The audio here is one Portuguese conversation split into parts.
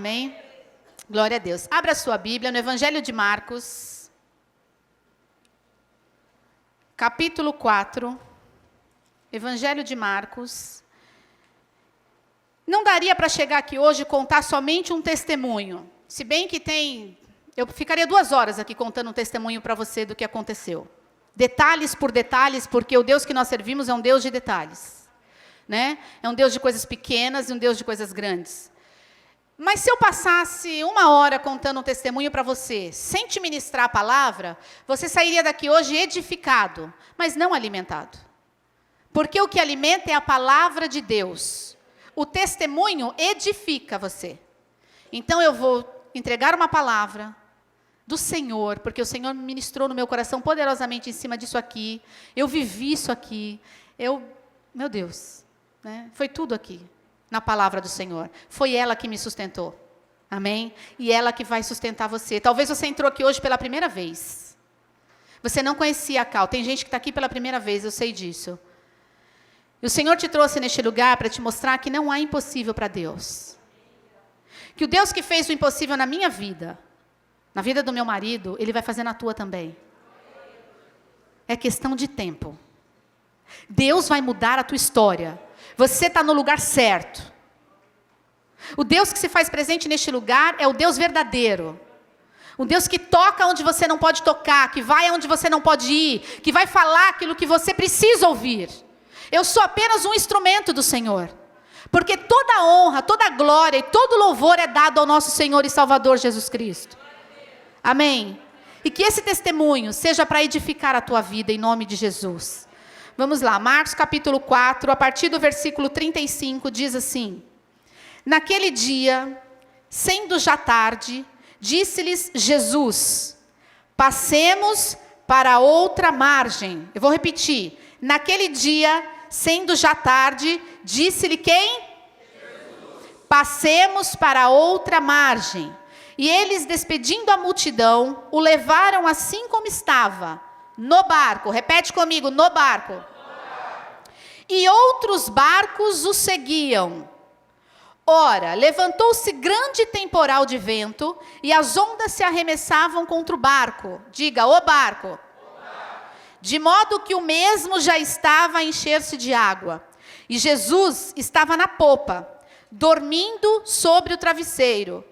Amém? Glória a Deus. Abra a sua Bíblia no Evangelho de Marcos, capítulo 4. Evangelho de Marcos. Não daria para chegar aqui hoje e contar somente um testemunho. Se bem que eu ficaria 2 horas aqui contando um testemunho para você do que aconteceu. Detalhes por detalhes, porque o Deus que nós servimos é um Deus de detalhes. Né? É um Deus de coisas pequenas e um Deus de coisas grandes. Mas se eu passasse 1 hora contando um testemunho para você, sem te ministrar a palavra, você sairia daqui hoje edificado, mas não alimentado. Porque o que alimenta é a palavra de Deus. O testemunho edifica você. Então eu vou entregar uma palavra do Senhor, porque o Senhor ministrou no meu coração poderosamente em cima disso aqui. Eu vivi isso aqui. Meu Deus, né? Foi tudo aqui. Na palavra do Senhor. Foi ela que me sustentou. Amém? E ela que vai sustentar você. Talvez você entrou aqui hoje pela primeira vez. Você não conhecia a Cal. Tem gente que está aqui pela primeira vez, eu sei disso. E o Senhor te trouxe neste lugar para te mostrar que não há impossível para Deus. Que o Deus que fez o impossível na minha vida, na vida do meu marido, Ele vai fazer na tua também. É questão de tempo. Deus vai mudar a tua história. Você está no lugar certo. O Deus que se faz presente neste lugar é o Deus verdadeiro. O Deus que toca onde você não pode tocar, que vai onde você não pode ir, que vai falar aquilo que você precisa ouvir. Eu sou apenas um instrumento do Senhor. Porque toda a honra, toda a glória e todo louvor é dado ao nosso Senhor e Salvador Jesus Cristo. Amém? E que esse testemunho seja para edificar a tua vida em nome de Jesus. Vamos lá, Marcos capítulo 4, a partir do versículo 35, diz assim: Naquele dia, sendo já tarde, disse-lhes Jesus: Passemos para outra margem. Eu vou repetir. Naquele dia, sendo já tarde, disse-lhe quem? Jesus. Passemos para outra margem. E eles, despedindo a multidão, o levaram assim como estava, no barco. Repete comigo, no barco. E outros barcos o seguiam. Ora, levantou-se grande temporal de vento, e as ondas se arremessavam contra o barco. Diga, o barco. De modo que o mesmo já estava a encher-se de água. E Jesus estava na popa, dormindo sobre o travesseiro.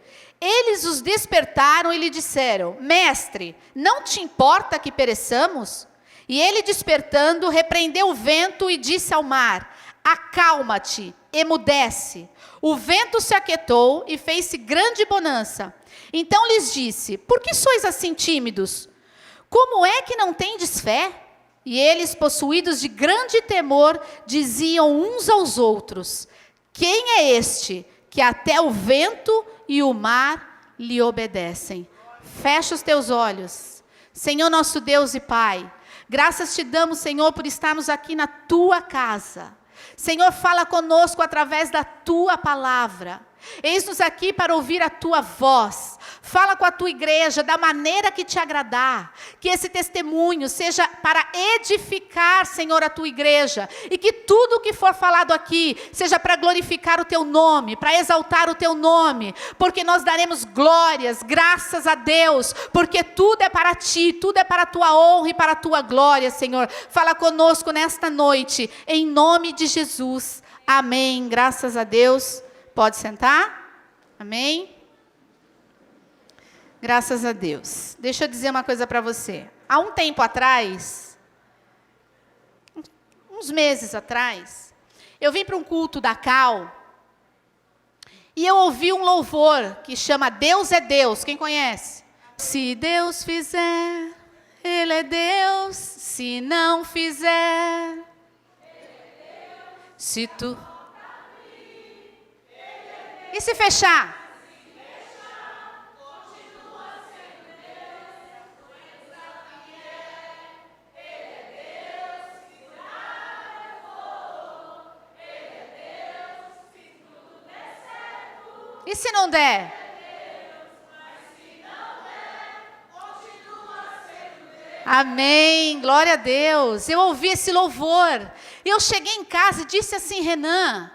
Eles os despertaram e lhe disseram: Mestre, não te importa que pereçamos? E ele, despertando, repreendeu o vento e disse ao mar: Acalma-te, emudece. O vento se aquietou e fez-se grande bonança. Então lhes disse: Por que sois assim tímidos? Como é que não tendes fé? E eles, possuídos de grande temor, diziam uns aos outros: Quem é este que até o vento e o mar lhe obedecem? Fecha os teus olhos. Senhor nosso Deus e Pai, graças te damos, Senhor, por estarmos aqui na tua casa. Senhor, fala conosco através da tua palavra. Eis-nos aqui para ouvir a tua voz. Fala com a tua igreja da maneira que te agradar. Que esse testemunho seja para edificar, Senhor, a tua igreja. E que tudo o que for falado aqui seja para glorificar o teu nome, para exaltar o teu nome. Porque nós daremos glórias, graças a Deus. Porque tudo é para ti, tudo é para a tua honra e para a tua glória, Senhor. Fala conosco nesta noite, em nome de Jesus. Amém. Graças a Deus. Pode sentar? Amém? Graças a Deus. Deixa eu dizer uma coisa para você. Há um tempo atrás, uns meses atrás, eu vim para um culto da Cal e eu ouvi um louvor que chama Deus é Deus. Quem conhece? Se Deus fizer, Ele é Deus. Se não fizer, Ele é Deus. Se tu... E se fechar? Continua sendo Deus, tu és que é. Ele é Deus, se nada for. Ele é Deus, se tudo der certo. E se não der? Ele é Deus, mas se não der, continua sendo Deus. Amém, glória a Deus. Eu ouvi esse louvor. E eu cheguei em casa e disse assim: Renan,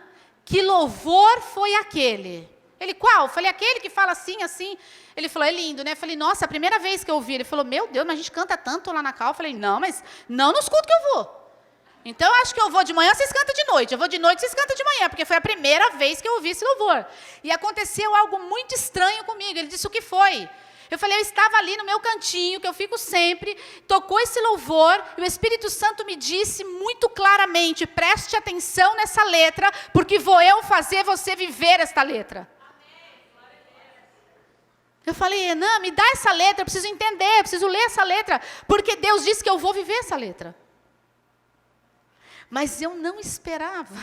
que louvor foi aquele? Ele, qual? Eu falei, aquele que fala assim, assim. Ele falou, é lindo, né? Eu falei, nossa, a primeira vez que eu ouvi. Ele falou, meu Deus, mas a gente canta tanto lá na Cal. Eu falei, não, mas não nos cultos que eu vou. Então, eu acho que eu vou de manhã, vocês cantam de noite. Eu vou de noite, vocês cantam de manhã, porque foi a primeira vez que eu ouvi esse louvor. E aconteceu algo muito estranho comigo. Ele disse, o que foi? Eu falei, eu estava ali no meu cantinho, que eu fico sempre, tocou esse louvor, e o Espírito Santo me disse muito claramente, preste atenção nessa letra, porque vou eu fazer você viver esta letra. Eu falei, Renan, me dá essa letra, eu preciso entender, eu preciso ler essa letra, porque Deus disse que eu vou viver essa letra. Mas eu não esperava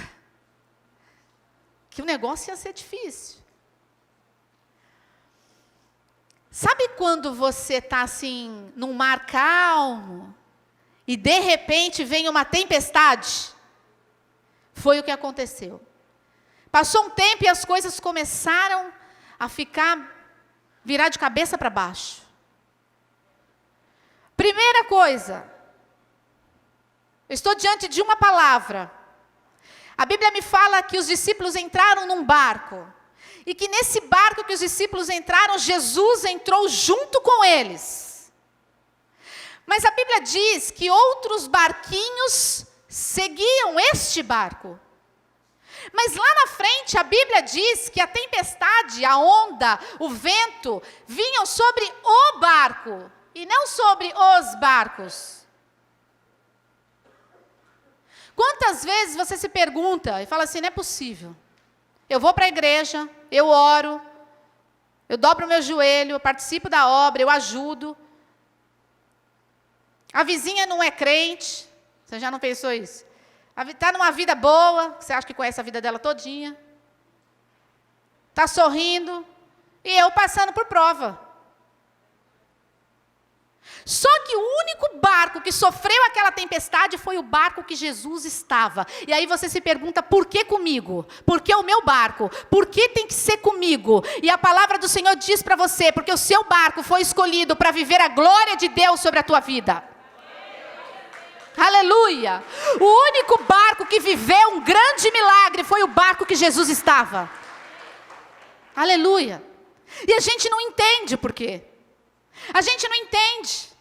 que o negócio ia ser difícil. Sabe quando você está assim, num mar calmo, e de repente vem uma tempestade? Foi o que aconteceu. Passou um tempo e as coisas começaram a virar de cabeça para baixo. Primeira coisa, eu estou diante de uma palavra. A Bíblia me fala que os discípulos entraram num barco. E que nesse barco que os discípulos entraram, Jesus entrou junto com eles. Mas a Bíblia diz que outros barquinhos seguiam este barco. Mas lá na frente a Bíblia diz que a tempestade, a onda, o vento, vinham sobre o barco e não sobre os barcos. Quantas vezes você se pergunta e fala assim, não é possível. Eu vou para a igreja, eu oro, eu dobro o meu joelho, eu participo da obra, eu ajudo. A vizinha não é crente, você já não pensou isso? Está numa vida boa, você acha que conhece a vida dela todinha. Está sorrindo, e eu passando por prova. Só que o único barco que sofreu aquela tempestade foi o barco que Jesus estava. E aí você se pergunta, por que comigo? Por que o meu barco? Por que tem que ser comigo? E a palavra do Senhor diz para você, porque o seu barco foi escolhido para viver a glória de Deus sobre a tua vida. Aleluia! O único barco que viveu um grande milagre foi o barco que Jesus estava. Aleluia! E a gente não entende por quê. A gente não entende.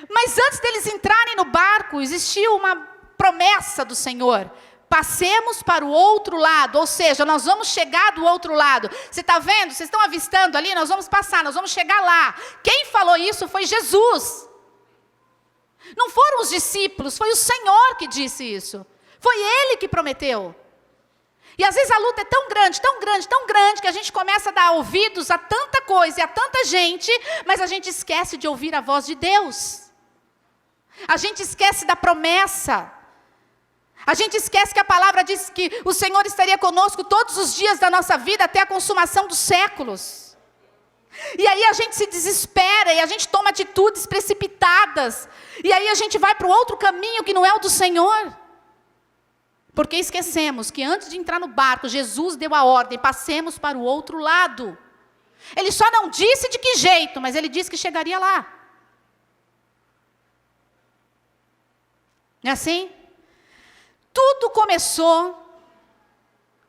Mas antes deles entrarem no barco, existiu uma promessa do Senhor. Passemos para o outro lado, ou seja, nós vamos chegar do outro lado. Você está vendo? Vocês estão avistando ali? Nós vamos passar, nós vamos chegar lá. Quem falou isso foi Jesus. Não foram os discípulos, foi o Senhor que disse isso. Foi Ele que prometeu. E às vezes a luta é tão grande, tão grande, tão grande, que a gente começa a dar ouvidos a tanta coisa e a tanta gente, mas a gente esquece de ouvir a voz de Deus. A gente esquece da promessa. A gente esquece que a palavra diz que o Senhor estaria conosco todos os dias da nossa vida até a consumação dos séculos. E aí a gente se desespera e a gente toma atitudes precipitadas. E aí a gente vai para o outro caminho que não é o do Senhor. Porque esquecemos que antes de entrar no barco, Jesus deu a ordem, passemos para o outro lado. Ele só não disse de que jeito, mas ele disse que chegaria lá. Não é assim? Tudo começou,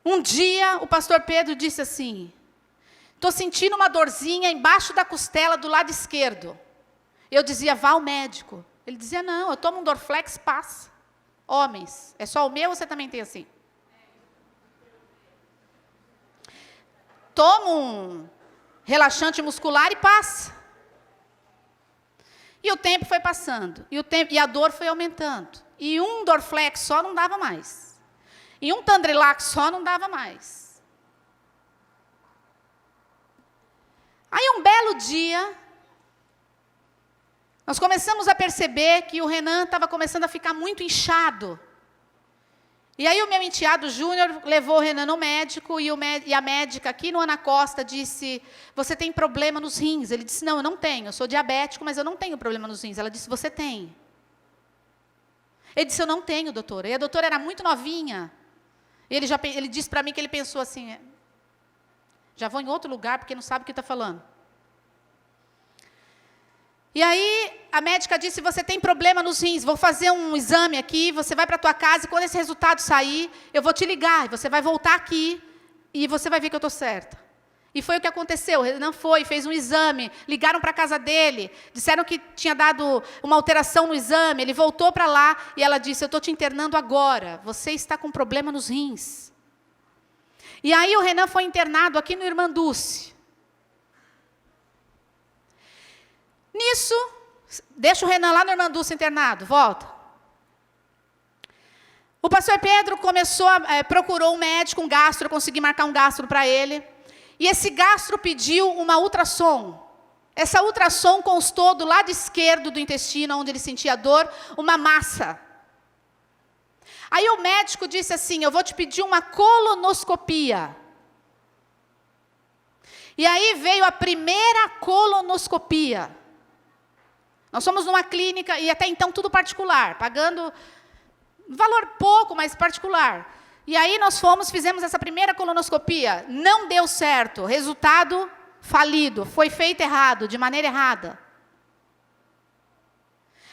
um dia o pastor Pedro disse assim, estou sentindo uma dorzinha embaixo da costela do lado esquerdo. Eu dizia, vá ao médico. Ele dizia, não, eu tomo um Dorflex, passa. Homens, é só o meu ou você também tem assim? Toma um relaxante muscular e passa. E o tempo foi passando, e a dor foi aumentando. E um Dorflex só não dava mais. E um Tandrilax só não dava mais. Aí um belo dia, nós começamos a perceber que o Renan estava começando a ficar muito inchado. E aí o meu enteado Júnior levou o Renan no médico, e a médica aqui no Ana Costa disse, você tem problema nos rins? Ele disse, não, eu não tenho, eu sou diabético, mas eu não tenho problema nos rins. Ela disse, você tem. Ele disse, eu não tenho, doutora. E a doutora era muito novinha. E ele disse para mim que ele pensou assim, já vou em outro lugar porque não sabe o que está falando. E aí a médica disse, você tem problema nos rins, vou fazer um exame aqui, você vai para a tua casa e quando esse resultado sair, eu vou te ligar, e você vai voltar aqui e você vai ver que eu estou certa. E foi o que aconteceu. O Renan foi, fez um exame, ligaram para a casa dele, disseram que tinha dado uma alteração no exame, ele voltou para lá e ela disse, eu estou te internando agora, você está com problema nos rins. E aí o Renan foi internado aqui no Irmã Dulce. Nisso, deixa o Renan lá no Irmã Dulce internado, volta. O pastor Pedro procurou um médico, um gastro, eu consegui marcar um gastro para ele. E esse gastro pediu uma ultrassom. Essa ultrassom constou do lado esquerdo do intestino, onde ele sentia dor, uma massa. Aí o médico disse assim, eu vou te pedir uma colonoscopia. E aí veio a primeira colonoscopia. Nós fomos numa clínica, e até então tudo particular, pagando valor pouco, mas particular. E aí nós fizemos essa primeira colonoscopia, não deu certo, resultado falido, foi feito errado, de maneira errada.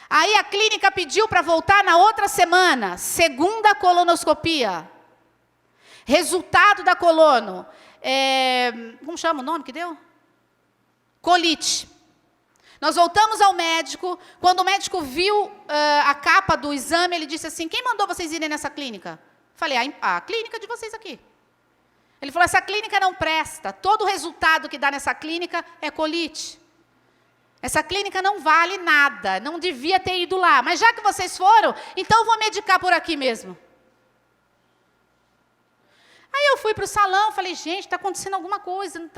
Aí a clínica pediu para voltar na outra semana, segunda colonoscopia. Resultado da colono, como chama o nome que deu? Colite. Nós voltamos ao médico, quando o médico viu a capa do exame, ele disse assim, quem mandou vocês irem nessa clínica? Falei, a clínica de vocês aqui. Ele falou, essa clínica não presta, todo o resultado que dá nessa clínica é colite. Essa clínica não vale nada, não devia ter ido lá, mas já que vocês foram, então eu vou medicar por aqui mesmo. Aí eu fui para o salão, falei, gente, está acontecendo alguma coisa,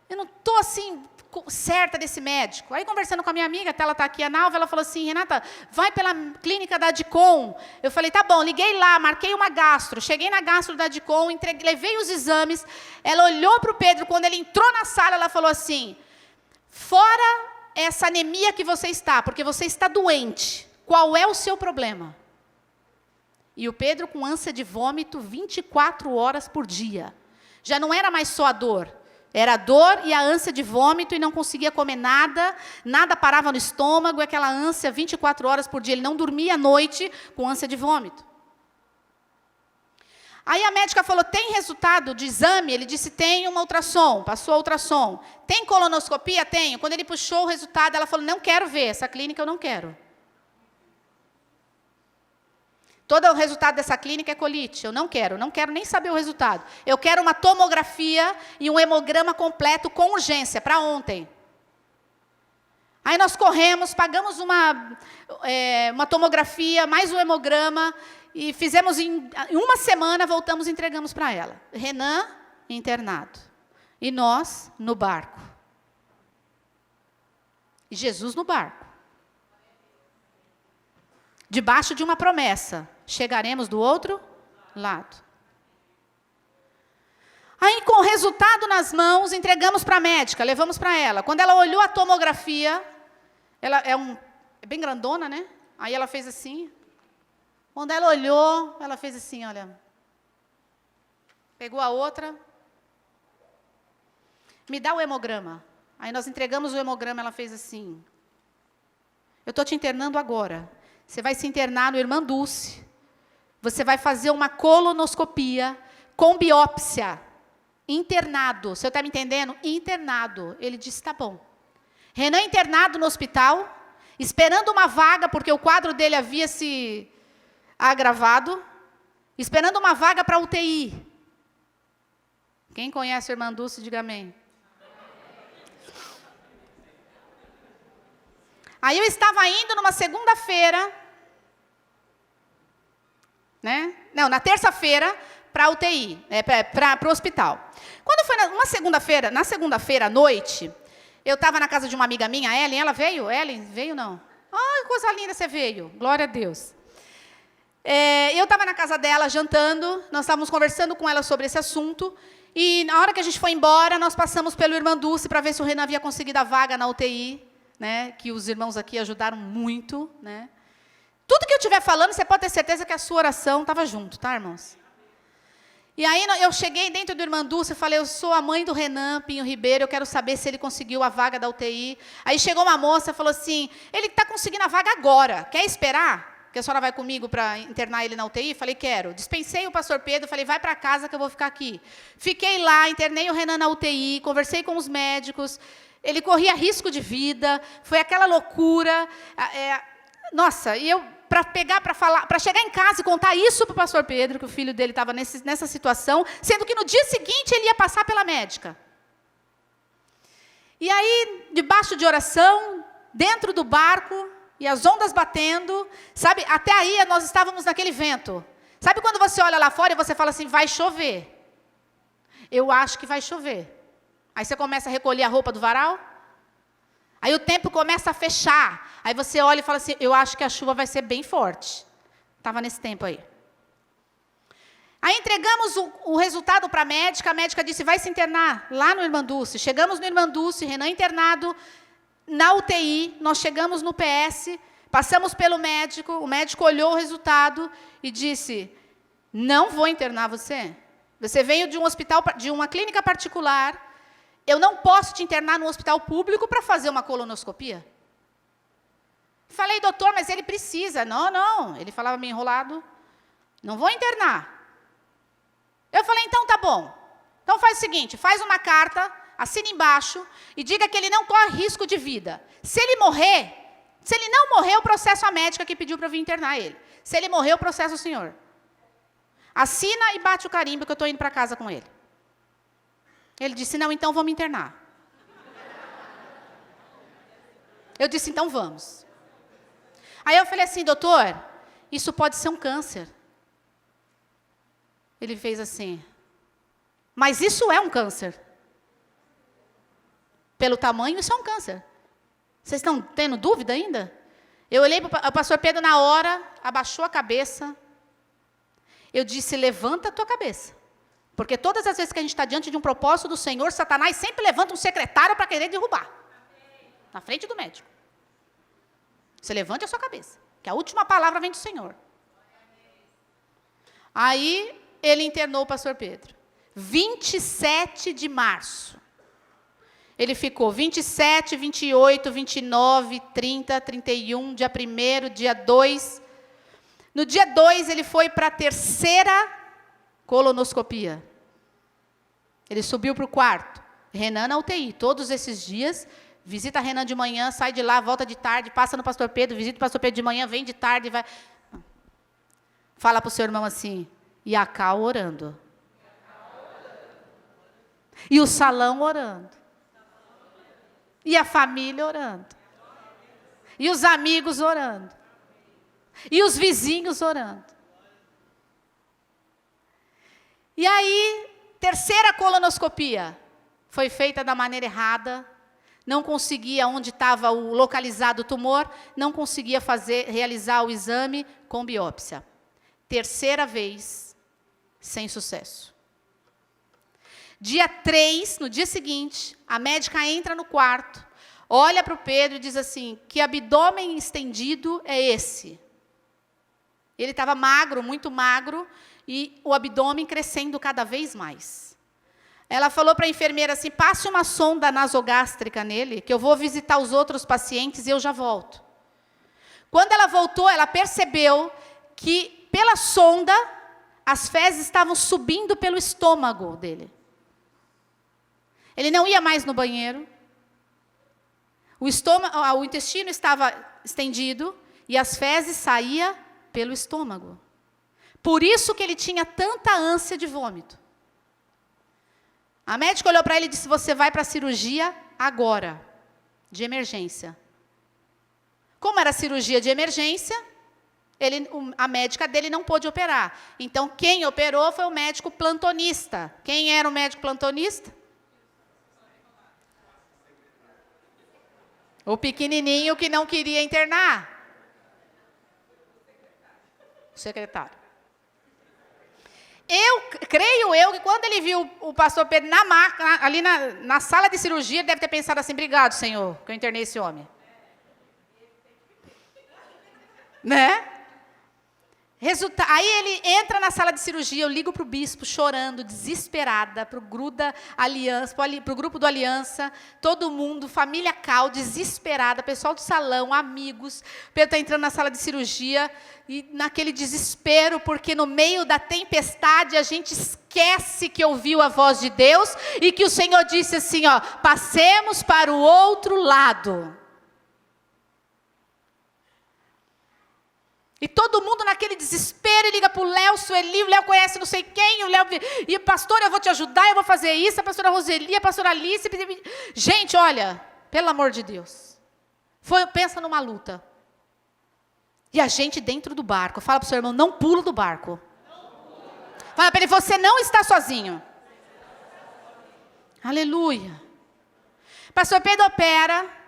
eu não estou assim certa desse médico. Aí conversando com a minha amiga, até ela está aqui, a Nalva, ela falou assim, Renata, vai pela clínica da Adcom. Eu falei, tá bom, liguei lá, marquei uma gastro, cheguei na gastro da Adcom, levei os exames, ela olhou para o Pedro, quando ele entrou na sala, ela falou assim, fora essa anemia que você está, porque você está doente, qual é o seu problema? E o Pedro com ânsia de vômito 24 horas por dia. Já não era mais só a dor. Era a dor e a ânsia de vômito e não conseguia comer nada, nada parava no estômago, aquela ânsia 24 horas por dia. Ele não dormia à noite com ânsia de vômito. Aí a médica falou, tem resultado de exame? Ele disse, tem uma ultrassom, passou a ultrassom. Tem colonoscopia? Tenho. Quando ele puxou o resultado, ela falou, não quero ver, essa clínica eu não quero. Todo o resultado dessa clínica é colite, eu não quero nem saber o resultado. Eu quero uma tomografia e um hemograma completo com urgência, para ontem. Aí nós corremos, pagamos uma tomografia, mais um hemograma, e fizemos em uma semana, voltamos e entregamos para ela. Renan, internado. E nós, no barco. E Jesus no barco. Debaixo de uma promessa. Chegaremos do outro lado. Aí, com o resultado nas mãos, entregamos para a médica, levamos para ela. Quando ela olhou a tomografia, ela é bem grandona, né? Aí ela fez assim. Quando ela olhou, ela fez assim, olha. Pegou a outra. Me dá o hemograma. Aí nós entregamos o hemograma, ela fez assim. Eu estou te internando agora. Você vai se internar no Irmã Dulce. Você vai fazer uma colonoscopia com biópsia. Internado. O senhor está me entendendo? Internado. Ele disse, tá bom. Renan internado no hospital, esperando uma vaga, porque o quadro dele havia se agravado, esperando uma vaga para UTI. Quem conhece a Irmã Dulce, diga amém. Aí eu estava indo numa segunda-feira, né? Não, na terça-feira, para a UTI, para o hospital. Quando foi na segunda-feira à noite, eu estava na casa de uma amiga minha, a Ellen, ela veio? Ellen, veio não? Ai, coisa linda, você veio, glória a Deus. Eu estava na casa dela, jantando, nós estávamos conversando com ela sobre esse assunto, e na hora que a gente foi embora, nós passamos pelo Irmã Dulce para ver se o Renan havia conseguido a vaga na UTI, né, que os irmãos aqui ajudaram muito, né? Tudo que eu estiver falando, você pode ter certeza que a sua oração estava junto, tá, irmãos? E aí eu cheguei dentro do Irmã Dulce e falei, eu sou a mãe do Renan Pinho Ribeiro, eu quero saber se ele conseguiu a vaga da UTI. Aí chegou uma moça e falou assim, ele está conseguindo a vaga agora, quer esperar? que a senhora vai comigo para internar ele na UTI? Falei, quero. Dispensei o pastor Pedro, falei, vai para casa que eu vou ficar aqui. Fiquei lá, internei o Renan na UTI, conversei com os médicos, ele corria risco de vida, foi aquela loucura. Nossa, e eu, para chegar em casa e contar isso para o pastor Pedro, que o filho dele estava nessa situação, sendo que no dia seguinte ele ia passar pela médica. E aí, debaixo de oração, dentro do barco, e as ondas batendo, sabe, até aí nós estávamos naquele vento. Sabe quando você olha lá fora e você fala assim, vai chover? Eu acho que vai chover. Aí você começa a recolher a roupa do varal, aí o tempo começa a fechar, aí você olha e fala assim, eu acho que a chuva vai ser bem forte. Estava nesse tempo aí. Aí entregamos o resultado para a médica disse, vai se internar lá no Irmanduce. Chegamos no Irmanduce, Renan internado, na UTI, nós chegamos no PS, passamos pelo médico, o médico olhou o resultado e disse, não vou internar você. Você veio de um hospital, de uma clínica particular, eu não posso te internar no hospital público para fazer uma colonoscopia. Falei, doutor, mas ele precisa. Não, ele falava meio enrolado, não vou internar. Eu falei, então tá bom. Então faz o seguinte, faz uma carta, assina embaixo e diga que ele não corre risco de vida. Se ele não morrer, eu processo a médica que pediu para eu vir internar ele. Se ele morrer, eu processo o senhor. Assina e bate o carimbo que eu estou indo para casa com ele. Ele disse, não, então vamos internar. Eu disse, então vamos. Aí eu falei assim, doutor, isso pode ser um câncer. Ele fez assim, mas isso é um câncer. Pelo tamanho, isso é um câncer. Vocês estão tendo dúvida ainda? Eu olhei para o pastor Pedro na hora, abaixou a cabeça. Eu disse, levanta a tua cabeça. Porque todas as vezes que a gente está diante de um propósito do Senhor, Satanás sempre levanta um secretário para querer derrubar. Na frente do médico. Você levante a sua cabeça, que a última palavra vem do Senhor. Aí, ele internou o pastor Pedro. 27 de março. Ele ficou 27, 28, 29, 30, 31, dia 1º, dia 2. No dia 2, ele foi para a 3ª colonoscopia. Ele subiu para o 4º. Renan na UTI. Todos esses dias, visita a Renan de manhã, sai de lá, volta de tarde, passa no pastor Pedro, visita o pastor Pedro de manhã, vem de tarde, vai. Fala para o seu irmão assim, e a Cal orando. E o salão orando. E a família orando. E os amigos orando. E os vizinhos orando. E aí, 3ª colonoscopia. Foi feita da maneira errada. Não conseguia, onde estava localizado o tumor, não conseguia realizar o exame com biópsia. 3ª vez, sem sucesso. Dia 3, no dia seguinte, a médica entra no quarto, olha para o Pedro e diz assim, que abdômen estendido é esse? Ele estava magro, muito magro, e o abdômen crescendo cada vez mais. Ela falou para a enfermeira assim, passe uma sonda nasogástrica nele, que eu vou visitar os outros pacientes e eu já volto. Quando ela voltou, ela percebeu que, pela sonda, as fezes estavam subindo pelo estômago dele. Ele não ia mais no banheiro. O intestino estava estendido e as fezes saíam pelo estômago. Por isso que ele tinha tanta ânsia de vômito. A médica olhou para ele e disse, você vai para a cirurgia agora, de emergência. Como era cirurgia de emergência, a médica dele não pôde operar. Então, quem operou foi o médico plantonista. Quem era o médico plantonista? O pequenininho que não queria internar. O secretário. Creio eu que quando ele viu o pastor Pedro na maca, ali na sala de cirurgia, ele deve ter pensado assim, obrigado, Senhor, que eu internei esse homem. Né? Aí ele entra na sala de cirurgia, eu ligo para o bispo chorando, desesperada, para o grupo do Aliança, todo mundo, família Cal, desesperada, pessoal do salão, amigos. Pedro está entrando na sala de cirurgia e naquele desespero, porque no meio da tempestade a gente esquece que ouviu a voz de Deus e que o Senhor disse assim, ó, passemos para o outro lado. E todo mundo naquele desespero, e liga para o Léo, Sueli, o Léo conhece não sei quem, o Léo, e pastor, eu vou te ajudar, eu vou fazer isso, a pastora Roseli, a pastora Alice. Gente, olha, pelo amor de Deus. Pensa numa luta. E a gente dentro do barco. Fala para o seu irmão, não pula do barco. Fala para ele, você não está sozinho. Aleluia. Pastor Pedro opera.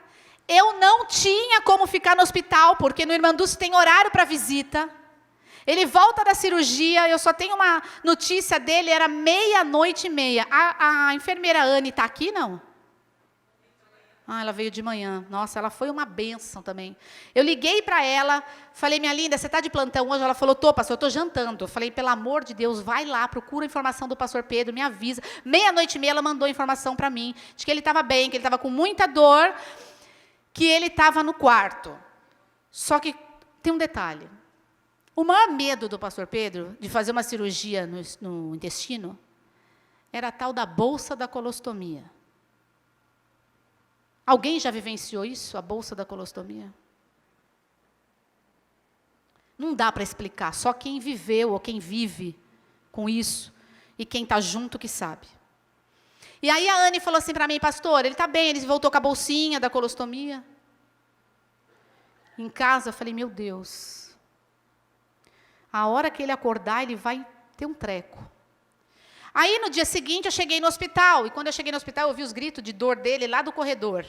Eu não tinha como ficar no hospital, porque no Irmanduz tem horário para visita. Ele volta da cirurgia, eu só tenho uma notícia dele, era 00:30. A enfermeira Anne está aqui, não? Ela veio de manhã. Nossa, ela foi uma bênção também. Eu liguei para ela, falei, minha linda, você está de plantão hoje? Ela falou, tô, pastor, eu estou jantando. Eu falei, pelo amor de Deus, vai lá, procura a informação do pastor Pedro, me avisa. 00:30 ela mandou informação para mim, de que ele estava bem, que ele estava com muita dor, que ele estava no quarto. Só que tem um detalhe. O maior medo do pastor Pedro de fazer uma cirurgia no intestino era a tal da bolsa da colostomia. Alguém já vivenciou isso, a bolsa da colostomia? Não dá para explicar, só quem viveu ou quem vive com isso e quem está junto que sabe. E aí a Anne falou assim para mim, pastor, ele está bem, ele voltou com a bolsinha da colostomia. Em casa eu falei, meu Deus, a hora que ele acordar, ele vai ter um treco. Aí no dia seguinte eu cheguei no hospital, e quando eu cheguei no hospital eu ouvi os gritos de dor dele lá do corredor.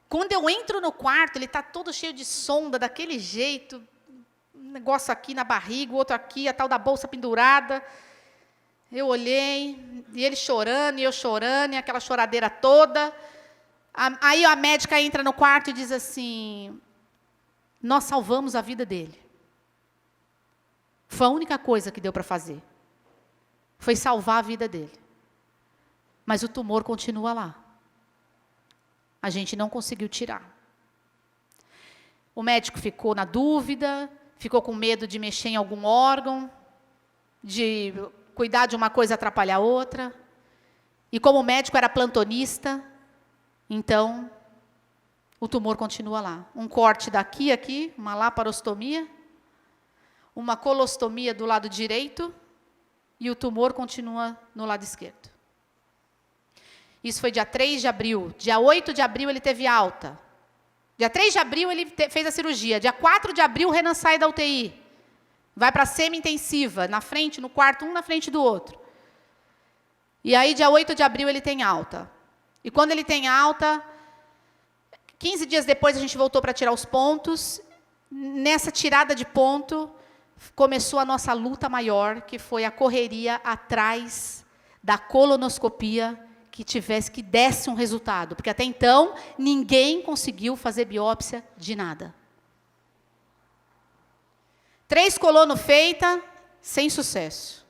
Quando eu entro no quarto, ele está todo cheio de sonda, daquele jeito, um negócio aqui na barriga, o outro aqui, a tal da bolsa pendurada. Eu olhei, e ele chorando, e eu chorando, e aquela choradeira toda. Aí a médica entra no quarto e diz assim, nós salvamos a vida dele. Foi a única coisa que deu para fazer. Foi salvar a vida dele. Mas o tumor continua lá. A gente não conseguiu tirar. O médico ficou na dúvida, ficou com medo de mexer em algum órgão, de cuidar de uma coisa e atrapalhar a outra. E como o médico era plantonista, então, o tumor continua lá. Um corte daqui, aqui, uma laparostomia, uma colostomia do lado direito, e o tumor continua no lado esquerdo. Isso foi dia 3 de abril. Dia 8 de abril ele teve alta. Dia 3 de abril ele fez a cirurgia. Dia 4 de abril o Renan sai da UTI. Vai para a semi-intensiva, na frente, no quarto, um na frente do outro. E aí, dia 8 de abril, ele tem alta. E quando ele tem alta, 15 dias depois a gente voltou para tirar os pontos. Nessa tirada de ponto, começou a nossa luta maior, que foi a correria atrás da colonoscopia que desse um resultado. Porque até então, ninguém conseguiu fazer biópsia de nada. 3 colonos feitas, sem sucesso.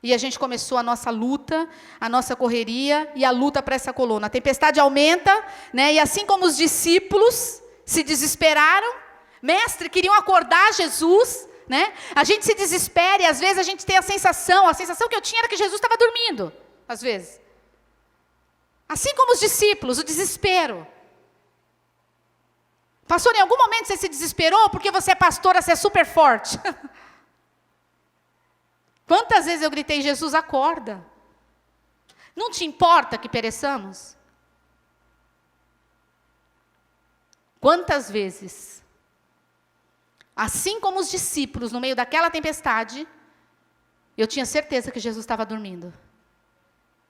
E a gente começou a nossa luta, a nossa correria e a luta para essa coluna. A tempestade aumenta, né? E assim como os discípulos se desesperaram, mestre, queriam acordar Jesus, né? A gente se desespera e às vezes a gente tem a sensação que eu tinha era que Jesus estava dormindo, às vezes. Assim como os discípulos, o desespero. Pastor, em algum momento você se desesperou porque você é pastora, você é super forte? Quantas vezes eu gritei, Jesus, acorda. Não te importa que pereçamos? Quantas vezes, assim como os discípulos, no meio daquela tempestade, eu tinha certeza que Jesus estava dormindo.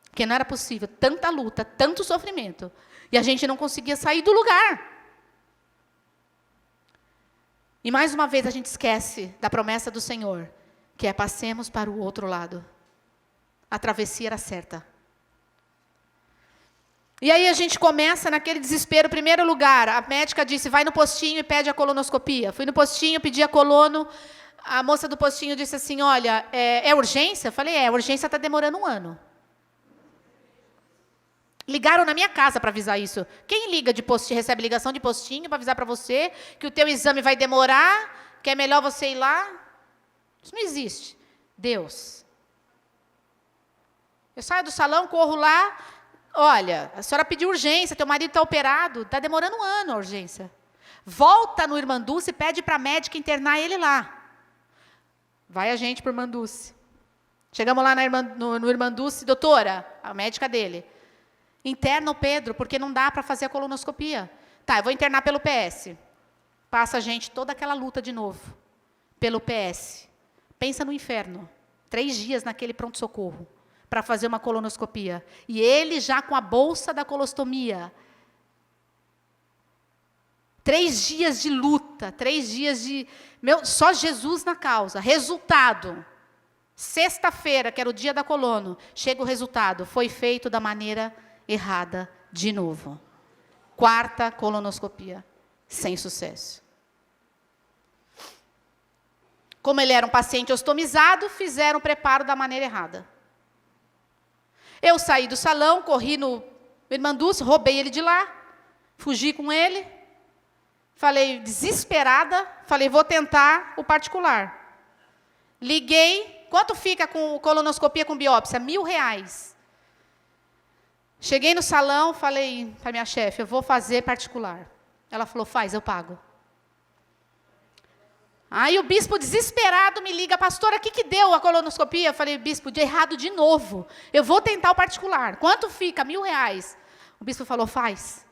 Porque não era possível, tanta luta, tanto sofrimento, e a gente não conseguia sair do lugar. E mais uma vez a gente esquece da promessa do Senhor, que é passemos para o outro lado. A travessia era certa. E aí a gente começa naquele desespero. Primeiro lugar, a médica disse, vai no postinho e pede a colonoscopia. Fui no postinho, pedi a colono. A moça do postinho disse assim, olha, é urgência? Eu falei, a urgência está demorando 1 ano. Ligaram na minha casa para avisar isso. Quem liga de postinho, recebe ligação de postinho para avisar para você que o teu exame vai demorar, que é melhor você ir lá? Isso não existe. Deus. Eu saio do salão, corro lá, olha, a senhora pediu urgência, teu marido está operado, está demorando 1 ano a urgência. Volta no Irmandulce e pede para a médica internar ele lá. Vai a gente para o Irmandulce. Chegamos lá no Irmandulce, doutora, a médica dele. Interna o Pedro, porque não dá para fazer a colonoscopia. Tá, eu vou internar pelo PS. Passa a gente toda aquela luta de novo. Pelo PS. Pensa no inferno. 3 dias naquele pronto-socorro para fazer uma colonoscopia. E ele já com a bolsa da colostomia. 3 dias de luta, 3 dias de... só Jesus na causa. Resultado. Sexta-feira, que era o dia da colono, chega o resultado. Foi feito da maneira errada de novo. 4ª colonoscopia. Sem sucesso. Como ele era um paciente ostomizado, fizeram o preparo da maneira errada. Eu saí do salão, corri no Irmandulce, roubei ele de lá, fugi com ele, falei, desesperada, falei, vou tentar o particular. Liguei, quanto fica com colonoscopia com biópsia? R$1.000. Cheguei no salão, falei para minha chefe, eu vou fazer particular. Ela falou, faz, eu pago. Aí o bispo desesperado me liga, pastora, o que deu a colonoscopia? Eu falei, bispo, de errado de novo. Eu vou tentar o particular. Quanto fica? R$1.000. O bispo falou, faz,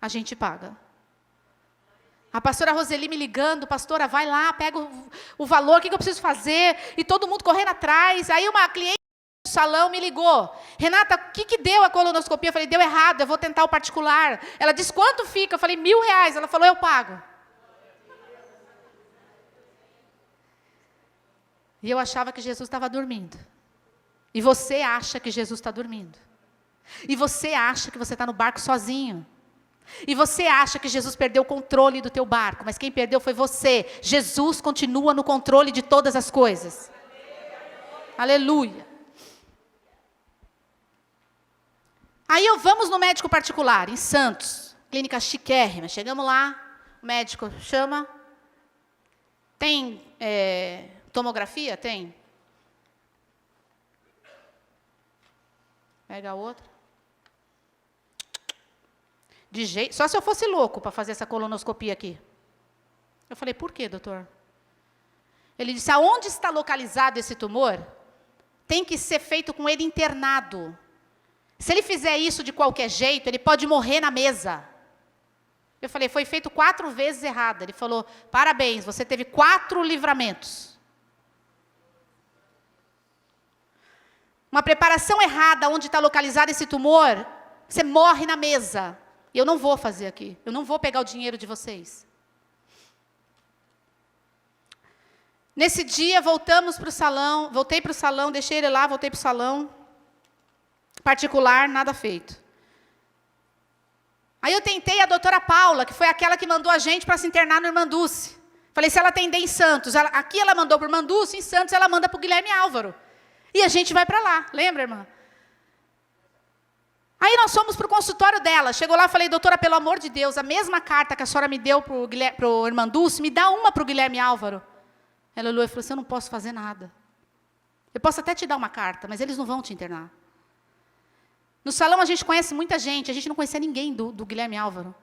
a gente paga. A pastora Roseli me ligando, pastora, vai lá, pega o valor, o que eu preciso fazer? E todo mundo correndo atrás. Aí uma cliente do salão me ligou. Renata, o que deu a colonoscopia? Eu falei, deu errado, eu vou tentar o particular. Ela disse, quanto fica? Eu falei, R$1.000. Ela falou, eu pago. E eu achava que Jesus estava dormindo. E você acha que Jesus está dormindo. E você acha que você está no barco sozinho. E você acha que Jesus perdeu o controle do teu barco. Mas quem perdeu foi você. Jesus continua no controle de todas as coisas. Aleluia. Aí vamos no médico particular, em Santos. Clínica chiquérrima. Chegamos lá, o médico chama. Tem tomografia? Tem. Pega a outra. Só se eu fosse louco para fazer essa colonoscopia aqui. Eu falei, por quê, doutor? Ele disse, aonde está localizado esse tumor, tem que ser feito com ele internado. Se ele fizer isso de qualquer jeito, ele pode morrer na mesa. Eu falei, foi feito 4 vezes errado. Ele falou, parabéns, você teve 4 livramentos. Uma preparação errada onde está localizado esse tumor, você morre na mesa. E eu não vou fazer aqui. Eu não vou pegar o dinheiro de vocês. Nesse dia, voltamos para o salão. Voltei para o salão, deixei ele lá, voltei para o salão. Particular, nada feito. Aí eu tentei a doutora Paula, que foi aquela que mandou a gente para se internar no Irmandulce. Falei, se ela atender em Santos, aqui ela mandou para o Irmandulce, em Santos ela manda para o Guilherme Álvaro. E a gente vai para lá, lembra, irmã? Aí nós fomos para o consultório dela. Chegou lá e falei, doutora, pelo amor de Deus, a mesma carta que a senhora me deu para o Irmandulce, me dá uma para o Guilherme Álvaro. Ela olhou e falou assim, eu não posso fazer nada. Eu posso até te dar uma carta, mas eles não vão te internar. No salão a gente conhece muita gente, a gente não conhecia ninguém do Guilherme Álvaro.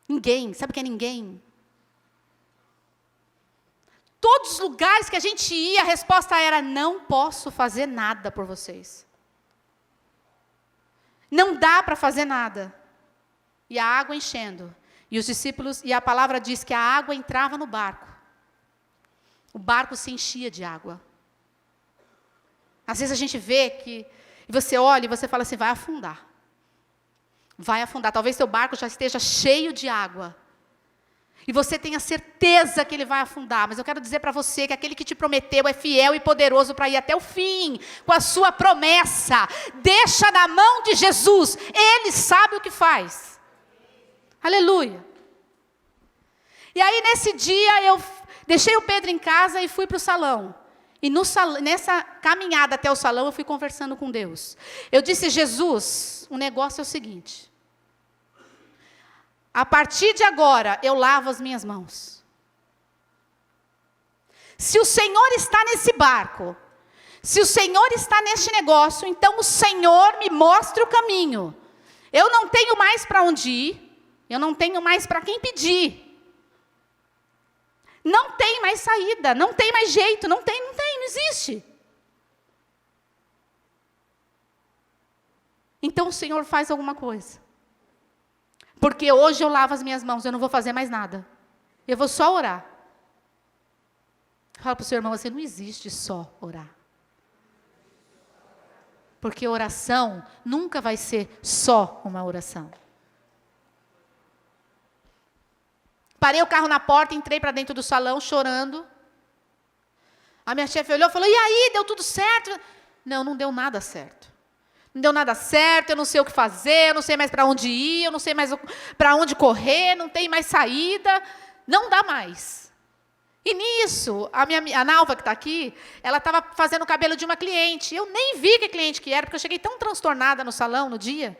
Ninguém, sabe o que é ninguém? Todos os lugares que a gente ia, a resposta era, não posso fazer nada por vocês. Não dá para fazer nada. E a água enchendo. E os discípulos, e a palavra diz que a água entrava no barco. O barco se enchia de água. Às vezes a gente vê que, e você olha e você fala assim, vai afundar. Vai afundar. Talvez seu barco já esteja cheio de água. E você tem a certeza que ele vai afundar. Mas eu quero dizer para você que aquele que te prometeu é fiel e poderoso para ir até o fim com a sua promessa. Deixa na mão de Jesus. Ele sabe o que faz. Aleluia. E aí nesse dia eu deixei o Pedro em casa e fui para o salão. E nessa caminhada até o salão eu fui conversando com Deus. Eu disse: Jesus, o negócio é o seguinte. A partir de agora, eu lavo as minhas mãos. Se o Senhor está nesse barco, se o Senhor está neste negócio, então o Senhor me mostra o caminho. Eu não tenho mais para onde ir, eu não tenho mais para quem pedir. Não tem mais saída, não tem mais jeito, não existe. Então o Senhor faz alguma coisa. Porque hoje eu lavo as minhas mãos, eu não vou fazer mais nada. Eu vou só orar. Fala para o seu irmão assim: não existe só orar. Porque oração nunca vai ser só uma oração. Parei o carro na porta, entrei para dentro do salão chorando. A minha chefe olhou e falou: e aí, deu tudo certo? Não, não deu nada certo. Não deu nada certo, eu não sei o que fazer, eu não sei mais para onde ir, eu não sei mais para onde correr, não tem mais saída, não dá mais. E nisso, a Nalva que está aqui, ela estava fazendo o cabelo de uma cliente. Eu nem vi que cliente que era, porque eu cheguei tão transtornada no salão no dia.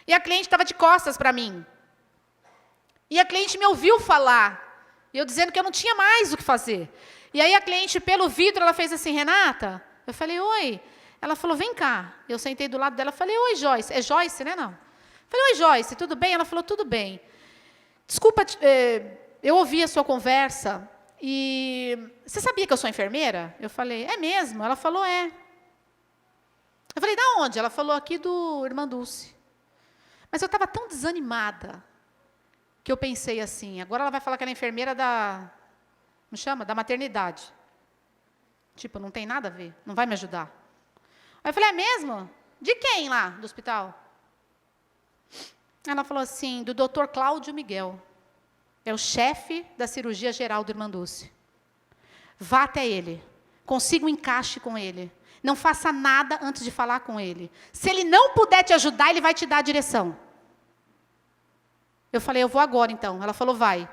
E a cliente estava de costas para mim. E a cliente me ouviu falar, e eu dizendo que eu não tinha mais o que fazer. E aí a cliente, pelo vidro, ela fez assim: Renata? Eu falei: oi. Ela falou: vem cá. Eu sentei do lado dela, falei: oi, Joyce. É Joyce, né? Não. Falei: oi, Joyce, tudo bem? Ela falou: tudo bem. Desculpa, eu ouvi a sua conversa e você sabia que eu sou enfermeira? Eu falei: é mesmo? Ela falou: é. Eu falei: da onde? Ela falou: aqui do Irmã Dulce. Mas eu estava tão desanimada que eu pensei assim: agora ela vai falar que ela é enfermeira como chama? Da maternidade. Tipo, não tem nada a ver, não vai me ajudar. Aí eu falei: é mesmo? De quem lá, do hospital? Ela falou assim: do Dr. Cláudio Miguel. É o chefe da cirurgia geral do Irmã Dulce. Vá até ele. Consiga um encaixe com ele. Não faça nada antes de falar com ele. Se ele não puder te ajudar, ele vai te dar a direção. Eu falei: eu vou agora então. Ela falou: vai.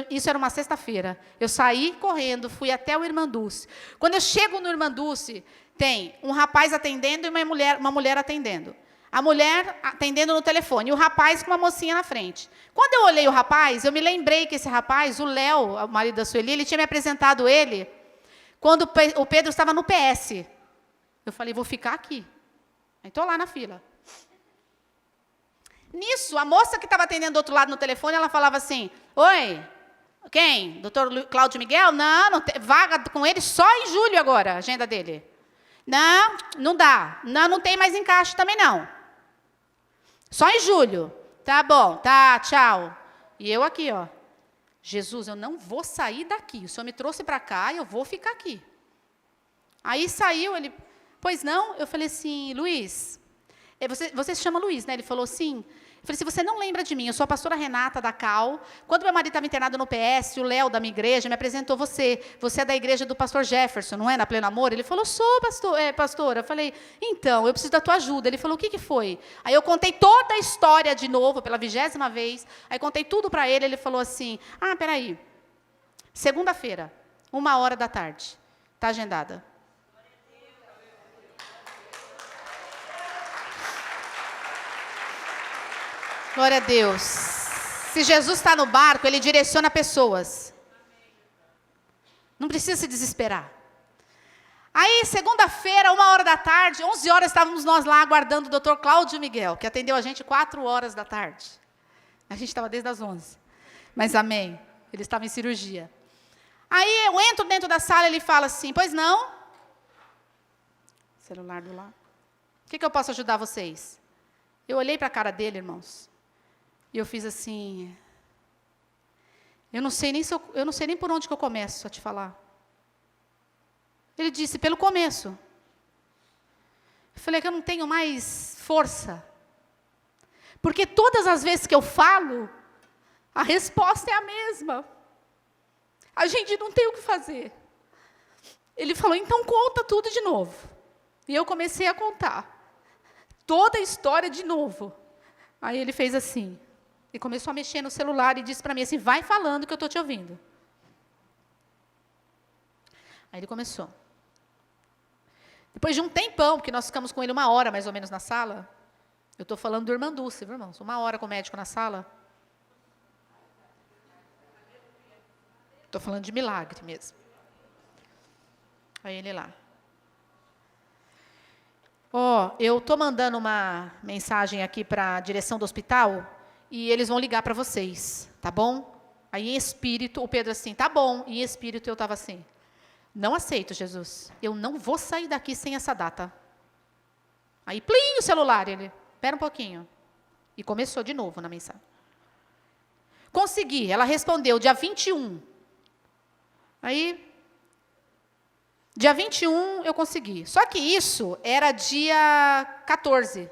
Isso era uma sexta-feira. Eu saí correndo, fui até o Irmã Dulce. Quando eu chego no Irmã Dulce, tem um rapaz atendendo e uma mulher atendendo. A mulher atendendo no telefone e o rapaz com uma mocinha na frente. Quando eu olhei o rapaz, eu me lembrei que esse rapaz, o Léo, o marido da Sueli, ele tinha me apresentado ele quando o Pedro estava no PS. Eu falei: vou ficar aqui. Aí estou lá na fila. Nisso, a moça que estava atendendo do outro lado no telefone, ela falava assim: oi, quem? Doutor Cláudio Miguel? Não tem vaga com ele só em julho agora, a agenda dele. Não dá. Não tem mais encaixe também não. Só em julho. Tá bom, tá, tchau. E eu aqui, ó. Jesus, eu não vou sair daqui. O Senhor me trouxe para cá e eu vou ficar aqui. Aí saiu, ele, pois não? Eu falei assim: Luiz, você se chama Luiz, né? Ele falou: sim. Eu falei: se você não lembra de mim, eu sou a pastora Renata da Cal. Quando meu marido estava internado no PS, o Léo da minha igreja me apresentou você. Você é da igreja do pastor Jefferson, não é? Na Pleno Amor? Ele falou: sou, pastora. Eu falei: então, eu preciso da tua ajuda. Ele falou: o que foi? Aí eu contei toda a história de novo, pela 20ª vez. Aí contei tudo para ele. Ele falou assim: peraí. Segunda-feira, 13h. Está agendada. Glória a Deus. Se Jesus está no barco, Ele direciona pessoas. Não precisa se desesperar. Aí, segunda-feira, 13h, 11h, estávamos nós lá aguardando o Dr. Cláudio Miguel, que atendeu a gente 4h. A gente estava desde as 11h. Mas amém. Ele estava em cirurgia. Aí eu entro dentro da sala e ele fala assim: pois não? Celular do lado. O que eu posso ajudar vocês? Eu olhei para a cara dele, irmãos. E eu fiz assim: eu não sei nem por onde que eu começo a te falar. Ele disse: pelo começo. Eu falei que eu não tenho mais força. Porque todas as vezes que eu falo, A resposta é a mesma. A gente não tem o que fazer. Ele falou, então conta tudo de novo. E eu comecei a contar. Toda a história de novo. Aí ele fez assim. E começou a mexer no celular e disse para mim assim, vai falando que eu estou te ouvindo. Aí ele começou. Depois de um tempão, porque nós ficamos com ele 1 hora mais ou menos na sala. Eu estou falando do irmão Dulce, viu, irmãos? 1 hora com o médico na sala. Estou falando de milagre mesmo. Aí ele lá. Eu estou mandando uma mensagem aqui para a direção do hospital e eles vão ligar para vocês, tá bom? Aí em espírito, o Pedro assim, tá bom. E em espírito eu estava assim, não aceito, Jesus. Eu não vou sair daqui sem essa data. Aí, plim, o celular, ele, espera um pouquinho. E começou de novo na mensagem. Consegui, ela respondeu, dia 21. Aí, dia 21 eu consegui. Só que isso era dia 14.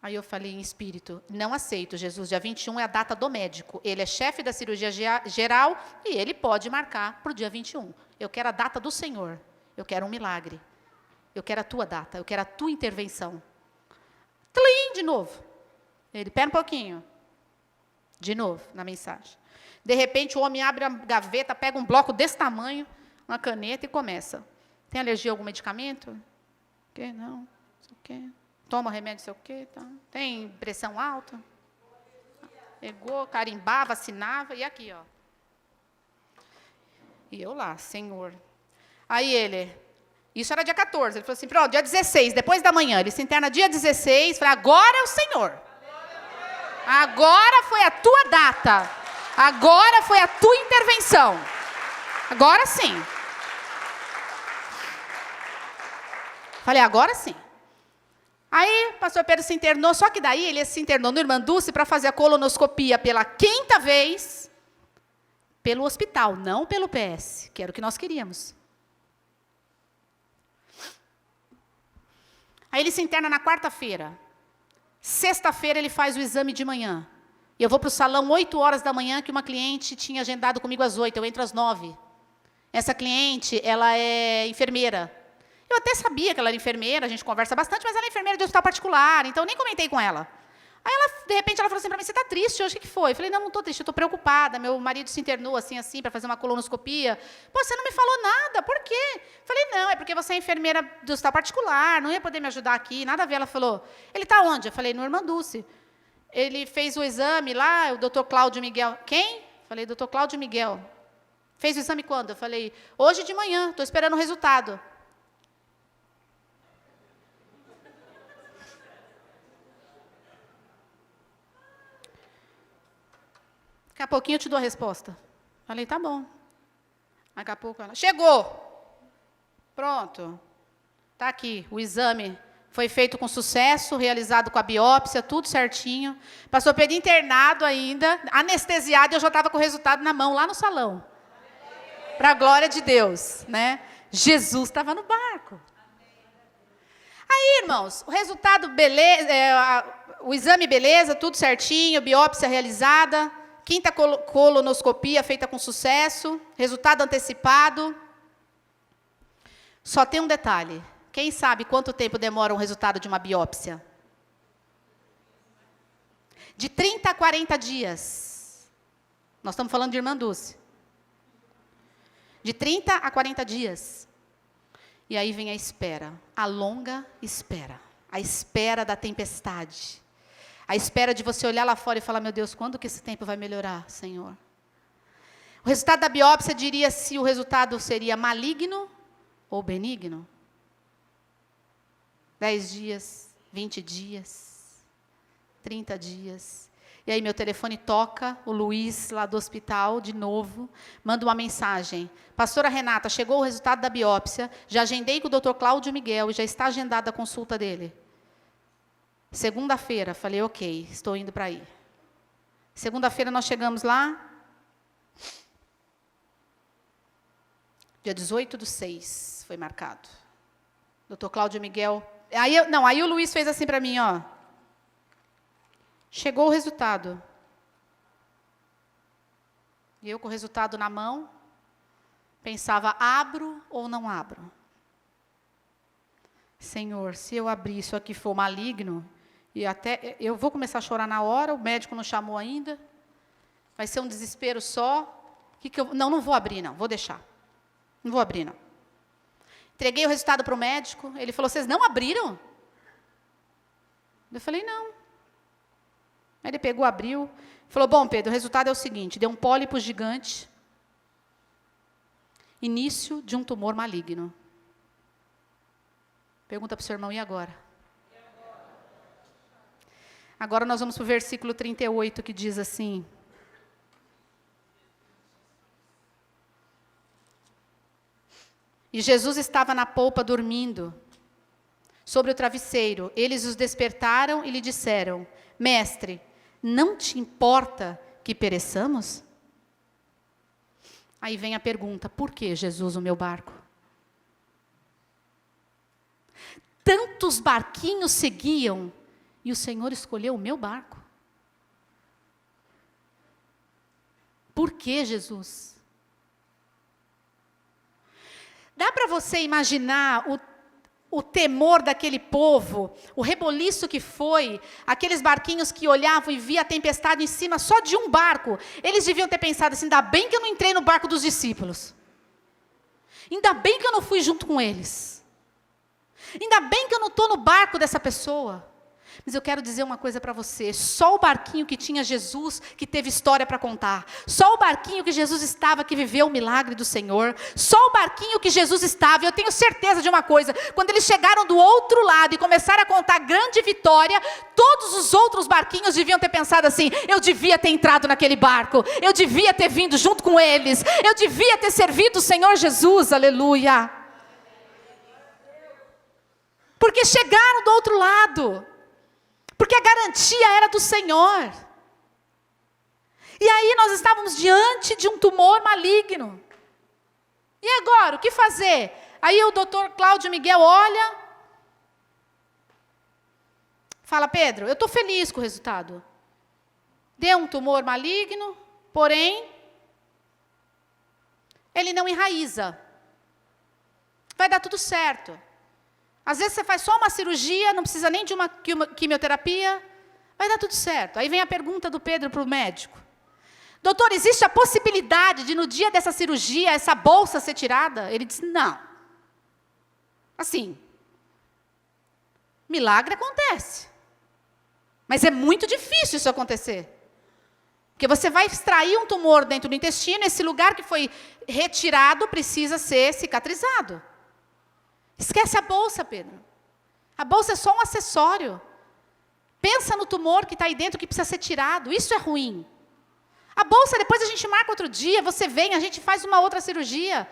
Aí eu falei em espírito, não aceito, Jesus, dia 21 é a data do médico. Ele é chefe da cirurgia geral e ele pode marcar para o dia 21. Eu quero a data do Senhor. Eu quero um milagre. Eu quero a tua data, eu quero a tua intervenção. Tlim, de novo. Ele, pera um pouquinho. De novo, na mensagem. De repente, o homem abre a gaveta, pega um bloco desse tamanho, uma caneta e começa. Tem alergia a algum medicamento? O quê? Não. Não sei o quê. Toma remédio, não sei o quê. Tá. Tem pressão alta? Pegou, carimbava, vacinava, e aqui, ó. E eu lá, Senhor. Aí ele, isso era dia 14, ele falou assim, pronto, dia 16, depois da manhã, ele se interna dia 16, falei, agora é o Senhor. Agora foi a tua data. Agora foi a tua intervenção. Agora sim. Falei, agora sim. Aí, o pastor Pedro se internou, só que daí ele se internou no Irmã Dulce para fazer a colonoscopia pela 5ª vez, pelo hospital, não pelo PS, que era o que nós queríamos. Aí ele se interna na 4ª-feira. Sexta-feira ele faz o exame de manhã. E eu vou para o salão 8 horas da manhã, que uma cliente tinha agendado comigo às 8, eu entro às 9. Essa cliente, ela é enfermeira. Eu até sabia que ela era enfermeira, a gente conversa bastante, mas ela é enfermeira de hospital particular, então eu nem comentei com ela. Aí, de repente, ela falou assim para mim, você está triste hoje? O que foi? Eu falei, não estou triste, eu estou preocupada. Meu marido se internou assim, para fazer uma colonoscopia. Pô, você não me falou nada, por quê? Eu falei, não, é porque você é enfermeira do hospital particular, não ia poder me ajudar aqui, nada a ver. Ela falou, ele está onde? Eu falei, no Irmã Dulce. Ele fez o exame lá, o doutor Cláudio Miguel. Quem? Eu falei, doutor Cláudio Miguel. Fez o exame quando? Eu falei, hoje de manhã, estou esperando o resultado. Daqui a pouquinho eu te dou a resposta. Falei, tá bom. Daqui a pouco ela, chegou. Pronto. Está aqui, o exame foi feito com sucesso, realizado com a biópsia, tudo certinho. Pastor Pedro internado ainda, anestesiado, e eu já estava com o resultado na mão, lá no salão. Para a glória de Deus, né? Jesus estava no barco. Aí, irmãos, o resultado, beleza, o exame, beleza, tudo certinho, biópsia realizada, 5ª colonoscopia feita com sucesso, resultado antecipado. Só tem um detalhe. Quem sabe quanto tempo demora um resultado de uma biópsia? De 30 a 40 dias. Nós estamos falando de Irmã Dulce. De 30 a 40 dias. E aí vem a espera, a longa espera. A espera da tempestade. A espera de você olhar lá fora e falar, meu Deus, quando que esse tempo vai melhorar, Senhor? O resultado da biópsia diria se o resultado seria maligno ou benigno. 10 dias, 20 dias, 30 dias. E aí meu telefone toca, o Luiz, lá do hospital, de novo, manda uma mensagem. Pastora Renata, chegou o resultado da biópsia, já agendei com o doutor Cláudio Miguel e já está agendada a consulta dele. Segunda-feira, falei, ok, estou indo para aí. Segunda-feira nós chegamos lá, dia 18/6 foi marcado. Doutor Cláudio Miguel. Aí o Luiz fez assim para mim, ó. Chegou o resultado. E eu com o resultado na mão, pensava, abro ou não abro? Senhor, se eu abrir isso aqui for maligno, e até eu vou começar a chorar na hora, o médico não chamou ainda, vai ser um desespero só. Não vou abrir, não, vou deixar. Não vou abrir, não. Entreguei o resultado para o médico, ele falou, vocês não abriram? Eu falei, não. Aí ele pegou, abriu, falou, bom, Pedro, o resultado é o seguinte, deu um pólipo gigante, início de um tumor maligno. Pergunta para o seu irmão, e agora? Agora nós vamos para o versículo 38, que diz assim, e Jesus estava na polpa dormindo, sobre o travesseiro. Eles os despertaram e lhe disseram, mestre, não te importa que pereçamos? Aí vem a pergunta, por que, Jesus, o meu barco? Tantos barquinhos seguiam e o Senhor escolheu o meu barco. Por que, Jesus? Dá para você imaginar o temor daquele povo, o reboliço que foi, aqueles barquinhos que olhavam e via a tempestade em cima só de um barco. Eles deviam ter pensado assim, ainda bem que eu não entrei no barco dos discípulos. Ainda bem que eu não fui junto com eles. Ainda bem que eu não estou no barco dessa pessoa. Mas eu quero dizer uma coisa para você, só o barquinho que tinha Jesus, que teve história para contar, só o barquinho que Jesus estava, que viveu o milagre do Senhor, só o barquinho que Jesus estava, e eu tenho certeza de uma coisa, quando eles chegaram do outro lado e começaram a contar grande vitória, todos os outros barquinhos deviam ter pensado assim, eu devia ter entrado naquele barco, eu devia ter vindo junto com eles, eu devia ter servido o Senhor Jesus, aleluia. Porque chegaram do outro lado. Porque a garantia era do Senhor. E aí nós estávamos diante de um tumor maligno. E agora, o que fazer? Aí o doutor Cláudio Miguel olha, fala, Pedro, eu estou feliz com o resultado. Deu um tumor maligno, porém, ele não enraiza. Vai dar tudo certo. Às vezes você faz só uma cirurgia, não precisa nem de uma quimioterapia, vai dar tudo certo. Aí vem a pergunta do Pedro para o médico. Doutor, existe a possibilidade de no dia dessa cirurgia, essa bolsa ser tirada? Ele disse, não. Assim, milagre acontece. Mas é muito difícil isso acontecer. Porque você vai extrair um tumor dentro do intestino, esse lugar que foi retirado precisa ser cicatrizado. Esquece a bolsa, Pedro. A bolsa é só um acessório. Pensa no tumor que está aí dentro que precisa ser tirado. Isso é ruim. A bolsa, depois a gente marca outro dia, você vem, a gente faz uma outra cirurgia.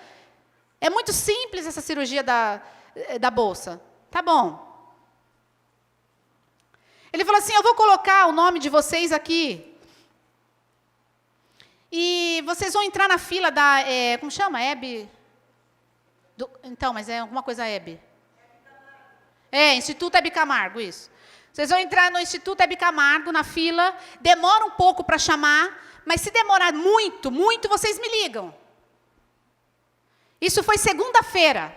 É muito simples essa cirurgia da bolsa. Tá bom. Ele falou assim, eu vou colocar o nome de vocês aqui. E vocês vão entrar na fila da, como chama? Então, mas é alguma coisa Hebe. Instituto Hebe Camargo, isso. Vocês vão entrar no Instituto Hebe Camargo, na fila, demora um pouco para chamar, mas se demorar muito, muito, vocês me ligam. Isso foi segunda-feira.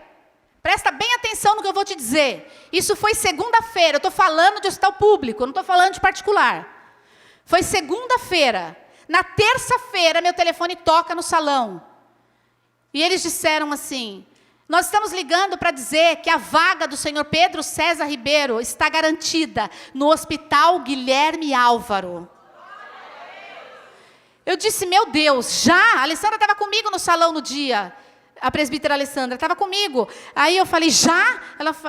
Presta bem atenção no que eu vou te dizer. Isso foi segunda-feira, eu estou falando de hospital público, eu não estou falando de particular. Foi segunda-feira. Na terça-feira, meu telefone toca no salão. E eles disseram assim, nós estamos ligando para dizer que a vaga do senhor Pedro César Ribeiro está garantida no Hospital Guilherme Álvaro. Eu disse, meu Deus, já? A Alessandra estava comigo no salão no dia. A presbítera Alessandra estava comigo. Aí eu falei, já?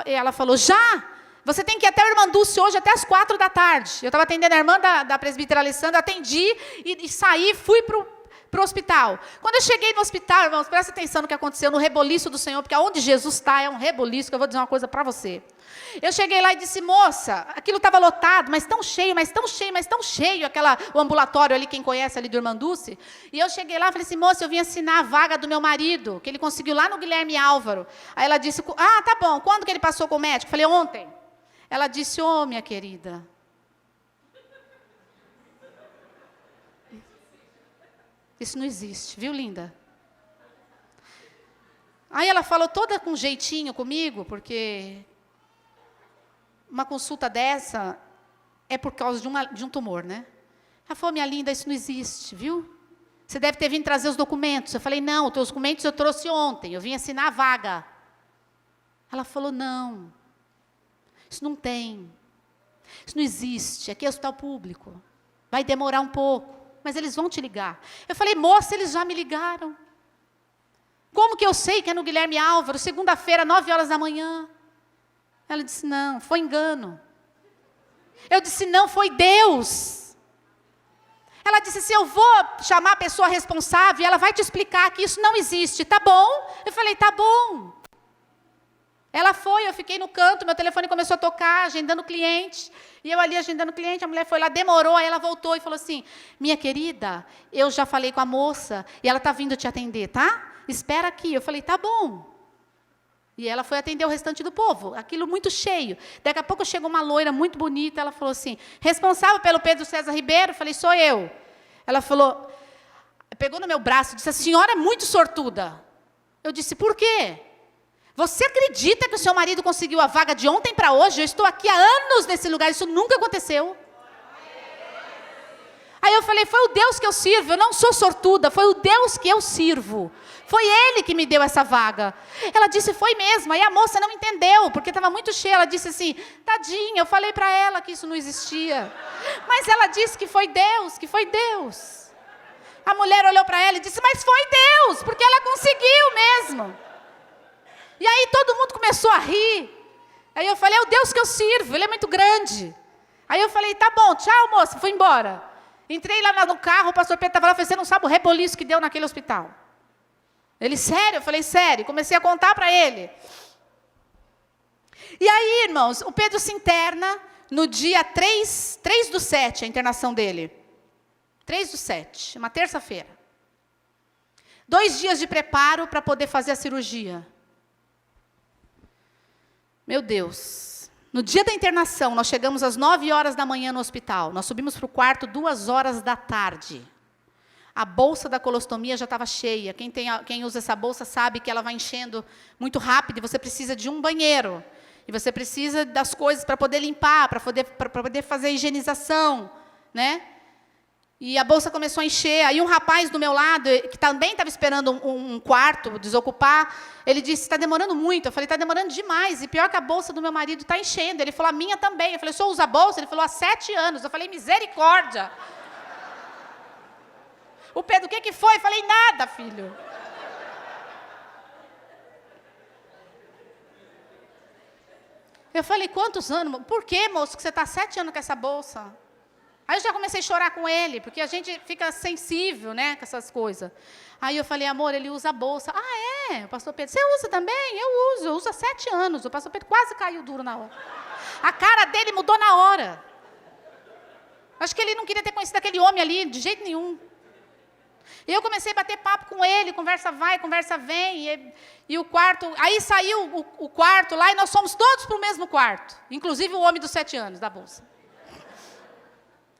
Ela falou, já? Você tem que ir até a irmã Dulce hoje, até as 4 da tarde. Eu estava atendendo a irmã da presbítera Alessandra, atendi e saí, fui para o hospital. Quando eu cheguei no hospital, irmãos, presta atenção no que aconteceu, no reboliço do Senhor, porque aonde Jesus está é um reboliço, que eu vou dizer uma coisa para você. Eu cheguei lá e disse, moça, aquilo estava lotado, mas tão cheio, mas tão cheio, mas tão cheio, o ambulatório ali, quem conhece ali do Irmã Dulce. E eu cheguei lá e falei assim, moça, eu vim assinar a vaga do meu marido, que ele conseguiu lá no Guilherme Álvaro. Aí ela disse, tá bom, quando que ele passou com o médico? Eu falei, ontem. Ela disse, minha querida. Isso não existe, viu, linda? Aí ela falou toda com jeitinho comigo, porque uma consulta dessa é por causa de um tumor, né? Ela falou, minha linda, isso não existe, viu? Você deve ter vindo trazer os documentos. Eu falei, não, os teus documentos eu trouxe ontem, eu vim assinar a vaga. Ela falou, não, isso não tem, isso não existe, aqui é hospital público, vai demorar um pouco, mas eles vão te ligar. Eu falei, moça, eles já me ligaram. Como que eu sei que é no Guilherme Álvaro, segunda-feira, 9h da manhã? Ela disse, não, foi engano. Eu disse, não, foi Deus. Ela disse, se eu vou chamar a pessoa responsável, ela vai te explicar que isso não existe, tá bom? Eu falei, tá bom. Ela foi, eu fiquei no canto, meu telefone começou a tocar, agendando cliente, e eu ali agendando cliente, a mulher foi lá, demorou, aí ela voltou e falou assim, minha querida, eu já falei com a moça, e ela está vindo te atender, tá? Espera aqui. Eu falei, tá bom. E ela foi atender o restante do povo, aquilo muito cheio. Daqui a pouco chegou uma loira muito bonita, ela falou assim, responsável pelo Pedro César Ribeiro? Eu falei, sou eu. Ela falou, pegou no meu braço e disse, a senhora é muito sortuda. Eu disse, por quê? Você acredita que o seu marido conseguiu a vaga de ontem para hoje? Eu estou aqui há anos nesse lugar, isso nunca aconteceu. Aí eu falei, foi o Deus que eu sirvo, eu não sou sortuda, foi o Deus que eu sirvo. Foi Ele que me deu essa vaga. Ela disse, foi mesmo. Aí a moça não entendeu, porque estava muito cheia. Ela disse assim, tadinha, eu falei para ela que isso não existia. Mas ela disse que foi Deus, que foi Deus. A mulher olhou para ela e disse, mas foi Deus, porque ela conseguiu mesmo. E aí todo mundo começou a rir. Aí eu falei, é o Deus que eu sirvo, Ele é muito grande. Aí eu falei, tá bom, tchau moça, fui embora. Entrei lá no carro, o pastor Pedro estava lá, falei, você não sabe o reboliço que deu naquele hospital. Ele, sério? Eu falei, sério. Comecei a contar para ele. E aí, irmãos, o Pedro se interna no dia 3/7, a internação dele. 3/7, uma terça-feira. 2 dias de preparo para poder fazer a cirurgia. Meu Deus. No dia da internação, nós chegamos às 9h da manhã no hospital. Nós subimos para o quarto 2h da tarde. A bolsa da colostomia já estava cheia. Quem usa essa bolsa sabe que ela vai enchendo muito rápido e você precisa de um banheiro. E você precisa das coisas para poder limpar, para poder fazer a higienização, né? E a bolsa começou a encher. Aí um rapaz do meu lado, que também estava esperando um quarto, desocupar, ele disse, está demorando muito. Eu falei, está demorando demais. E pior que a bolsa do meu marido está enchendo. Ele falou, a minha também. Eu falei, o senhor usa a bolsa? Ele falou, há 7 anos. Eu falei, misericórdia. O Pedro, o que foi? Eu falei, nada, filho. Eu falei, quantos anos? Por que, moço, que você está 7 anos com essa bolsa? Aí eu já comecei a chorar com ele, porque a gente fica sensível, né, com essas coisas. Aí eu falei, amor, ele usa a bolsa. Ah, é? O pastor Pedro, você usa também? Eu uso há 7 anos. O pastor Pedro quase caiu duro na hora. A cara dele mudou na hora. Acho que ele não queria ter conhecido aquele homem ali, de jeito nenhum. E eu comecei a bater papo com ele, conversa vai, conversa vem, e o quarto, aí saiu o quarto lá, e nós fomos todos para o mesmo quarto, inclusive o homem dos 7 anos, da bolsa.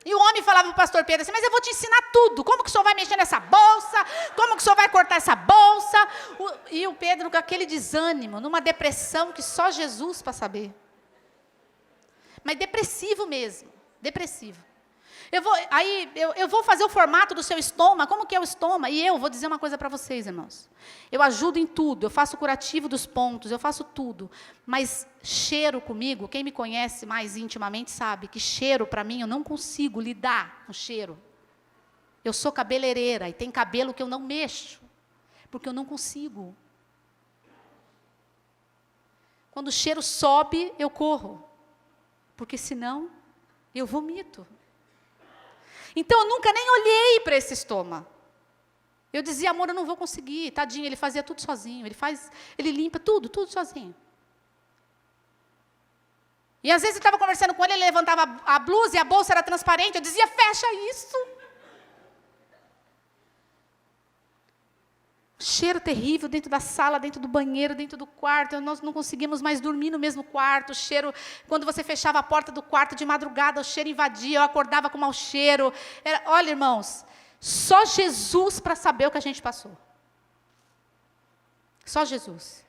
E o homem falava para o pastor Pedro assim, mas eu vou te ensinar tudo, como que o senhor vai mexer nessa bolsa, como que o senhor vai cortar essa bolsa, e o Pedro com aquele desânimo, numa depressão que só Jesus para saber. Mas depressivo mesmo, depressivo. Eu vou fazer o formato do seu estômago, como que é o estômago? E eu vou dizer uma coisa para vocês, irmãos. Eu ajudo em tudo, eu faço o curativo dos pontos, eu faço tudo. Mas cheiro comigo, quem me conhece mais intimamente sabe que cheiro para mim, eu não consigo lidar com cheiro. Eu sou cabeleireira e tem cabelo que eu não mexo, porque eu não consigo. Quando o cheiro sobe, eu corro, porque senão eu vomito. Então, eu nunca nem olhei para esse estômago. Eu dizia, amor, eu não vou conseguir. Tadinho, ele fazia tudo sozinho. Ele limpa tudo sozinho. E às vezes eu estava conversando com ele levantava a blusa e a bolsa era transparente. Eu dizia, fecha isso. Cheiro terrível dentro da sala, dentro do banheiro, dentro do quarto. Nós não conseguimos mais dormir no mesmo quarto. O cheiro, quando você fechava a porta do quarto de madrugada, o cheiro invadia. Eu acordava com mau cheiro. Olha, irmãos, Só Jesus para saber o que a gente passou. Só Jesus.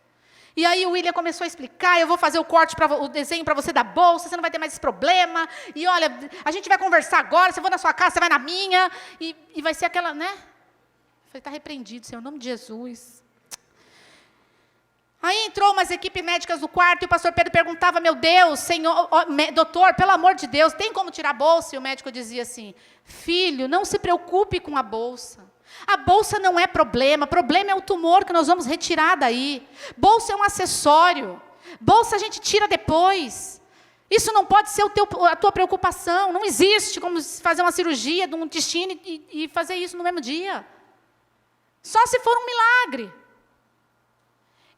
E aí o William começou a explicar, eu vou fazer o desenho para você da bolsa, você não vai ter mais esse problema. E olha, a gente vai conversar agora, se eu vou na sua casa, você vai na minha. E vai ser aquela, né? Eu falei, está repreendido, Senhor, em nome de Jesus. Aí entrou umas equipes médicas no quarto e o pastor Pedro perguntava, meu Deus, Senhor, doutor, pelo amor de Deus, tem como tirar a bolsa? E o médico dizia assim, filho, não se preocupe com a bolsa. A bolsa não é problema é o tumor que nós vamos retirar daí. Bolsa é um acessório. Bolsa a gente tira depois. Isso não pode ser a tua preocupação. Não existe como fazer uma cirurgia de um intestino e fazer isso no mesmo dia. Só se for um milagre.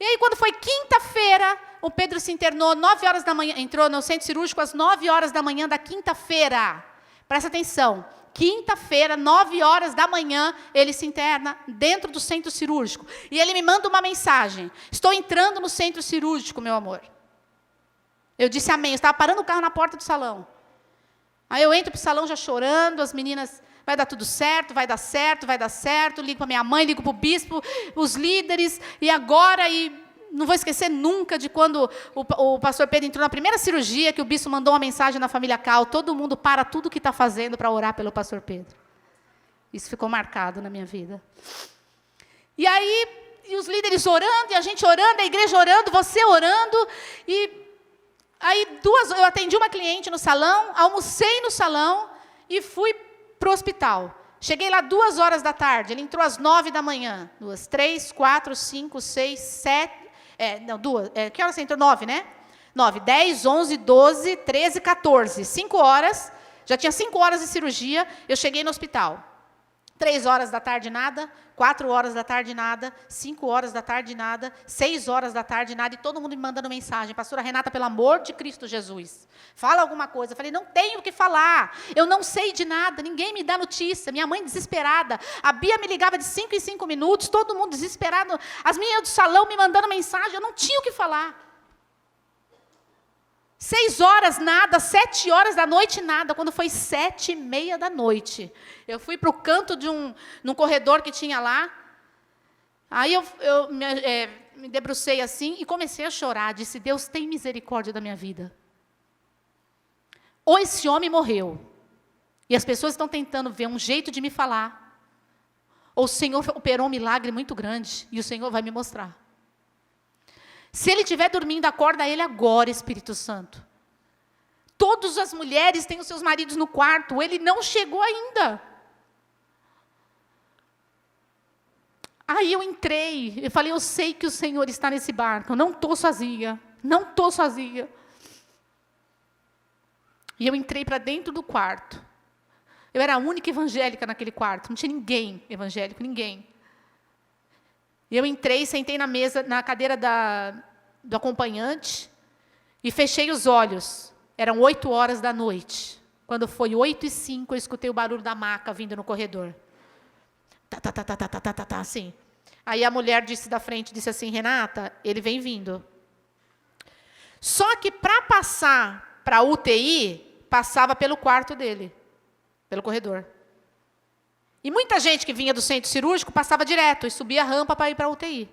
E aí, quando foi quinta-feira, o Pedro se internou 9 horas da manhã, entrou no centro cirúrgico às 9 horas da manhã da quinta-feira. Presta atenção. Quinta-feira, 9 horas da manhã, ele se interna dentro do centro cirúrgico. E ele me manda uma mensagem. Estou entrando no centro cirúrgico, meu amor. Eu disse amém. Eu estava parando o carro na porta do salão. Aí eu entro para o salão já chorando, as meninas, vai dar tudo certo, vai dar certo, vai dar certo. Ligo para minha mãe, ligo para o bispo, os líderes. E agora, não vou esquecer nunca de quando o pastor Pedro entrou na primeira cirurgia, que o bispo mandou uma mensagem na família Cal, todo mundo para tudo o que está fazendo para orar pelo pastor Pedro. Isso ficou marcado na minha vida. E aí, os líderes orando, e a gente orando, a igreja orando, você orando, e aí eu atendi uma cliente no salão, almocei no salão, e fui para o hospital. Cheguei lá 2 horas da tarde, ele entrou às 9 da manhã. 2, 3, 4, 5, 6, 7... que horas você entrou? 9, né? 9, 10, 11, 12, 13, 14. 5 horas, já tinha 5 horas de cirurgia, eu cheguei no hospital. 3 horas da tarde, nada. 4 horas da tarde, nada. 5 horas da tarde, nada. 6 horas da tarde, nada. E todo mundo me mandando mensagem. Pastora Renata, pelo amor de Cristo Jesus, fala alguma coisa. Eu falei, não tenho o que falar. Eu não sei de nada. Ninguém me dá notícia. Minha mãe desesperada. A Bia me ligava de 5 em 5 minutos. Todo mundo desesperado. As meninas do salão me mandando mensagem. Eu não tinha o que falar. 6 horas, nada. 7 horas da noite, nada. Quando foi 7h30 da noite, eu fui para o canto num corredor que tinha lá. Aí eu me debrucei assim e comecei a chorar. Disse, Deus, tem misericórdia da minha vida. Ou esse homem morreu, e as pessoas estão tentando ver um jeito de me falar, ou o Senhor operou um milagre muito grande, e o Senhor vai me mostrar. Se ele estiver dormindo, acorda ele agora, Espírito Santo. Todas as mulheres têm os seus maridos no quarto, ele não chegou ainda. Aí eu entrei, eu falei, eu sei que o Senhor está nesse barco, eu não estou sozinha, não estou sozinha. E eu entrei para dentro do quarto. Eu era a única evangélica naquele quarto, não tinha ninguém evangélico, ninguém. E eu entrei, sentei na mesa, na cadeira do acompanhante, e fechei os olhos. Eram 8 horas da noite. Quando foi 8h05, eu escutei o barulho da maca vindo no corredor. Assim. Aí a mulher da frente disse assim, Renata, ele vem vindo. Só que para passar para a UTI, passava pelo quarto dele, pelo corredor. E muita gente que vinha do centro cirúrgico passava direto e subia a rampa para ir para a UTI.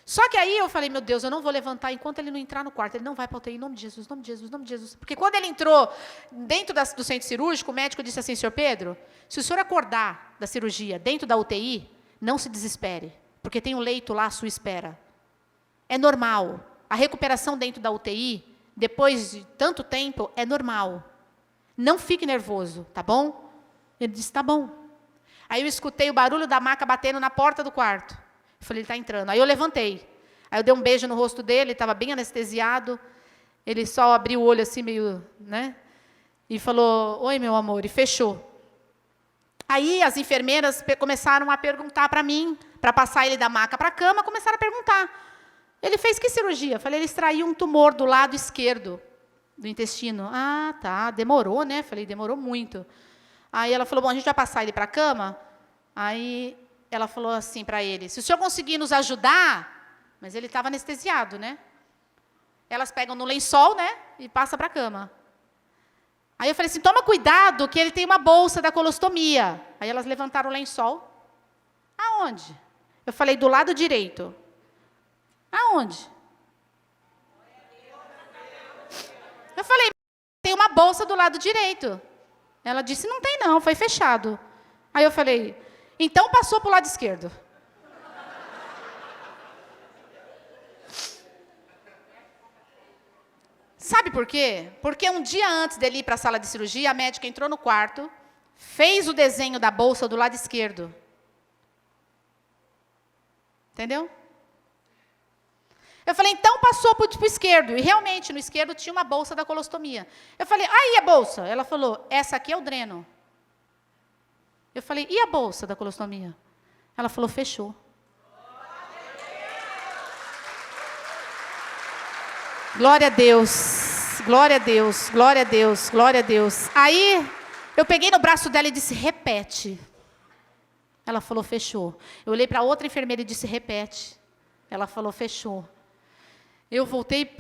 Só que aí eu falei, meu Deus, eu não vou levantar enquanto ele não entrar no quarto. Ele não vai para a UTI, em nome de Jesus, em nome de Jesus, em nome de Jesus. Porque quando ele entrou dentro do centro cirúrgico, o médico disse assim, senhor Pedro, se o senhor acordar da cirurgia dentro da UTI, não se desespere, porque tem um leito lá à sua espera. É normal. A recuperação dentro da UTI, depois de tanto tempo, é normal. Não fique nervoso, tá bom? Ele disse, tá bom. Aí eu escutei o barulho da maca batendo na porta do quarto. Eu falei, ele está entrando. Aí eu levantei. Aí eu dei um beijo no rosto dele, ele estava bem anestesiado. Ele só abriu o olho assim, meio, né? E falou, oi, meu amor, e fechou. Aí as enfermeiras começaram a perguntar para mim, para passar ele da maca para a cama, começaram a perguntar. Ele fez que cirurgia? Eu falei, ele extraiu um tumor do lado esquerdo do intestino. Ah, tá, demorou, né? Eu falei, demorou muito. Aí ela falou, bom, a gente vai passar ele para a cama? Aí ela falou assim para ele, se o senhor conseguir nos ajudar, mas ele estava anestesiado, né? Elas pegam no lençol, né? E passam para a cama. Aí eu falei assim, toma cuidado que ele tem uma bolsa da colostomia. Aí elas levantaram o lençol. Aonde? Eu falei, do lado direito. Aonde? Eu falei, tem uma bolsa do lado direito. Ela disse, não tem não, foi fechado. Aí eu falei, então passou para o lado esquerdo. Sabe por quê? Porque um dia antes dele ir para a sala de cirurgia, a médica entrou no quarto, fez o desenho da bolsa do lado esquerdo. Entendeu? Eu falei, então passou para o esquerdo. E realmente, no esquerdo tinha uma bolsa da colostomia. Eu falei, aí a bolsa? Ela falou, essa aqui é o dreno. Eu falei, e a bolsa da colostomia? Ela falou, fechou. Glória a Deus, glória a Deus, glória a Deus, glória a Deus. Aí, eu peguei no braço dela e disse, repete. Ela falou, fechou. Eu olhei para outra enfermeira e disse, repete. Ela falou, fechou. Eu voltei,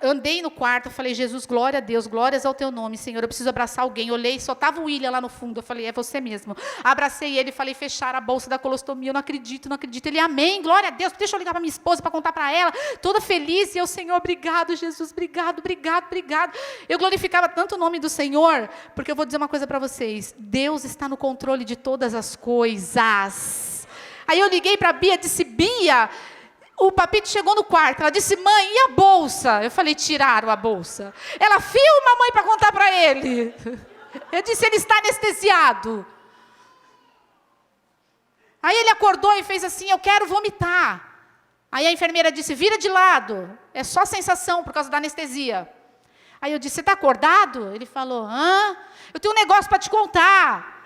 andei no quarto, falei, Jesus, glória a Deus, glórias ao teu nome, Senhor, eu preciso abraçar alguém. Eu olhei, só estava o William lá no fundo, eu falei, é você mesmo. Abracei ele, falei, fechar a bolsa da colostomia, eu não acredito, não acredito. Ele, amém, glória a Deus, deixa eu ligar para minha esposa, para contar para ela, toda feliz, e eu, Senhor, obrigado, Jesus, obrigado, obrigado, obrigado. Eu glorificava tanto o nome do Senhor, porque eu vou dizer uma coisa para vocês, Deus está no controle de todas as coisas. Aí eu liguei para a Bia, disse, Bia, o papito chegou no quarto, ela disse, mãe, e a bolsa? Eu falei, tiraram a bolsa. Ela, filma, mãe, para contar para ele. Eu disse, ele está anestesiado. Aí ele acordou e fez assim, eu quero vomitar. Aí a enfermeira disse, vira de lado, é só sensação por causa da anestesia. Aí eu disse, você está acordado? Ele falou, hã? Eu tenho um negócio para te contar.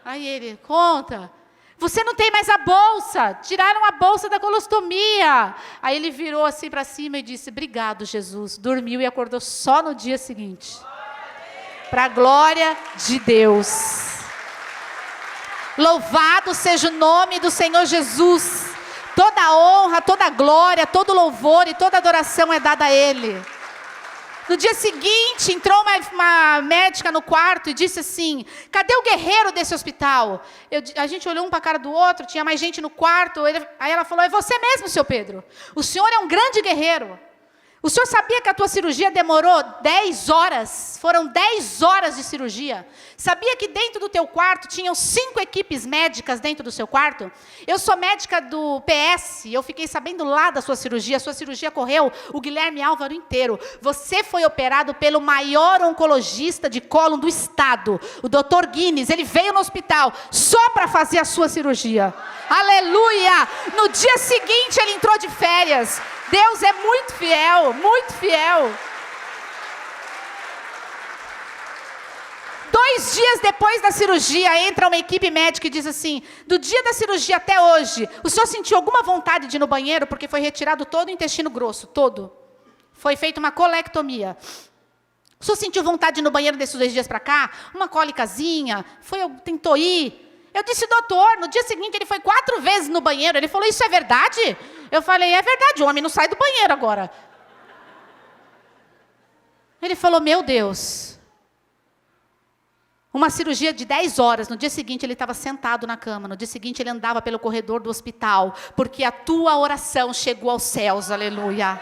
Aí ele, conta. Você não tem mais a bolsa, tiraram a bolsa da colostomia. Aí ele virou assim para cima e disse, obrigado, Jesus. Dormiu e acordou só no dia seguinte. Para a glória de Deus. Louvado seja o nome do Senhor Jesus. Toda a honra, toda a glória, todo louvor e toda adoração é dada a Ele. No dia seguinte, entrou uma médica no quarto e disse assim, cadê o guerreiro desse hospital? A gente olhou um para a cara do outro, tinha mais gente no quarto. Aí ela falou, é você mesmo, seu Pedro. O senhor é um grande guerreiro. O senhor sabia que a tua cirurgia demorou 10 horas? Foram 10 horas de cirurgia. Sabia que dentro do teu quarto tinham 5 equipes médicas dentro do seu quarto? Eu sou médica do PS, eu fiquei sabendo lá da sua cirurgia. A sua cirurgia correu o Guilherme Álvaro inteiro. Você foi operado pelo maior oncologista de cólon do estado, o Dr. Guinness. Ele veio no hospital só para fazer a sua cirurgia. Aleluia! No dia seguinte ele entrou de férias. Deus é muito fiel, muito fiel. 2 dias depois da cirurgia, entra uma equipe médica e diz assim, do dia da cirurgia até hoje, o senhor sentiu alguma vontade de ir no banheiro? Porque foi retirado todo o intestino grosso, todo. Foi feita uma colectomia. O senhor sentiu vontade de ir no banheiro desses 2 dias para cá? Uma cólicazinha? Tentou ir? Eu disse, doutor, no dia seguinte ele foi 4 vezes no banheiro. Ele falou, isso é verdade? Eu falei, é verdade, o homem não sai do banheiro agora. Ele falou, meu Deus. Uma cirurgia de 10 horas, no dia seguinte ele estava sentado na cama, no dia seguinte ele andava pelo corredor do hospital, porque a tua oração chegou aos céus, aleluia.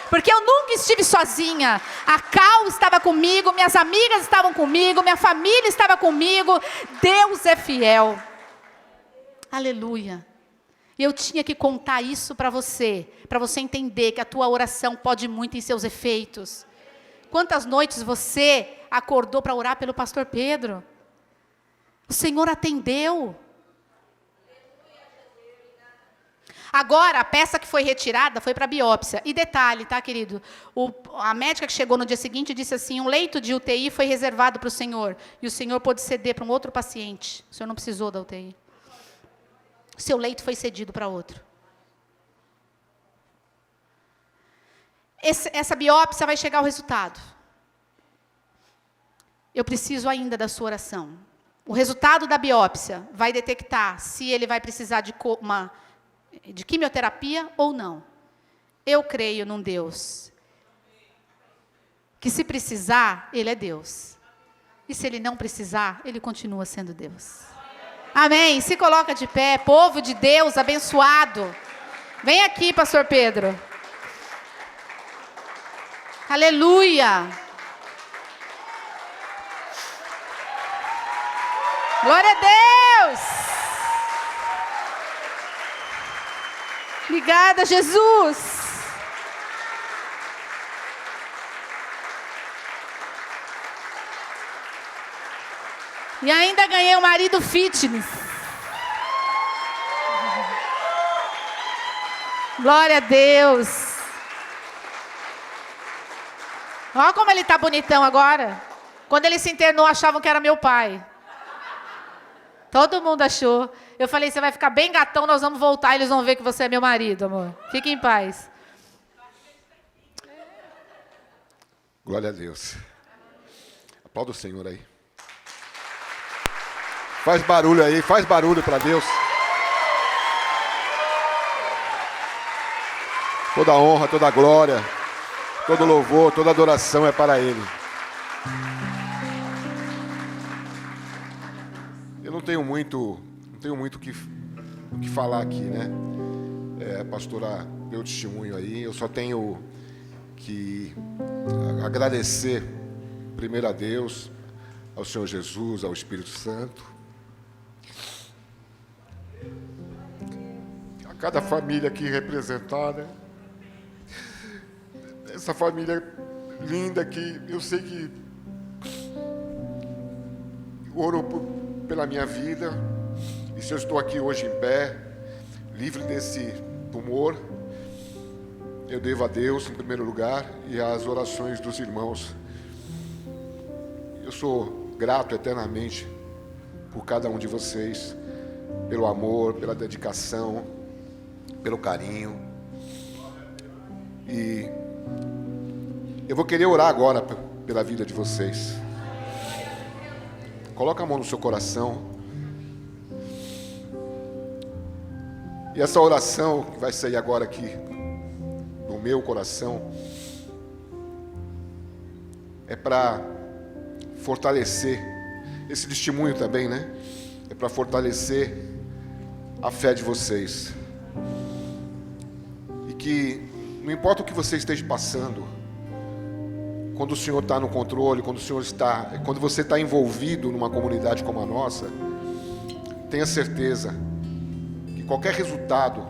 Porque eu nunca estive sozinha, a Cal estava comigo, minhas amigas estavam comigo, minha família estava comigo, Deus é fiel, aleluia. E eu tinha que contar isso para você entender que a tua oração pode muito em seus efeitos. Quantas noites você acordou para orar pelo pastor Pedro? O Senhor atendeu. Agora, a peça que foi retirada foi para biópsia. E detalhe, tá, querido? A médica que chegou no dia seguinte disse assim, um leito de UTI foi reservado para o senhor. E o senhor pôde ceder para um outro paciente. O senhor não precisou da UTI. O seu leito foi cedido para outro. Essa biópsia vai chegar ao resultado. Eu preciso ainda da sua oração. O resultado da biópsia vai detectar se ele vai precisar de quimioterapia ou não. Eu creio num Deus que, se precisar, Ele é Deus. E se Ele não precisar, Ele continua sendo Deus. Amém. Se coloca de pé, povo de Deus abençoado. Vem aqui, pastor Pedro. Aleluia. Glória a Deus. Obrigada, Jesus. E ainda ganhei um marido fitness. Glória a Deus. Olha como ele está bonitão agora. Quando ele se internou, achavam que era meu pai. Todo mundo achou. Eu falei, você vai ficar bem gatão, nós vamos voltar, eles vão ver que você é meu marido, amor. Fique em paz. Glória a Deus. Aplauda o Senhor aí. Faz barulho aí, faz barulho para Deus. Toda honra, toda glória, todo louvor, toda adoração é para Ele. Eu não tenho muito o que falar aqui, né? A pastora deu testemunho aí. Eu só tenho que agradecer primeiro a Deus, ao Senhor Jesus, ao Espírito Santo, a cada família aqui representada, essa família linda que eu sei que orou pela minha vida, e se eu estou aqui hoje em pé, livre desse tumor, eu devo a Deus em primeiro lugar e às orações dos irmãos. Eu sou grato eternamente por cada um de vocês, pelo amor, pela dedicação, pelo carinho. E eu vou querer orar agora pela vida de vocês. Coloca a mão no seu coração. E essa oração que vai sair agora aqui do meu coração é para fortalecer esse testemunho também, né? É para fortalecer a fé de vocês. E que não importa o que você esteja passando, quando o Senhor está no controle, quando você está envolvido numa comunidade como a nossa, tenha certeza que qualquer resultado,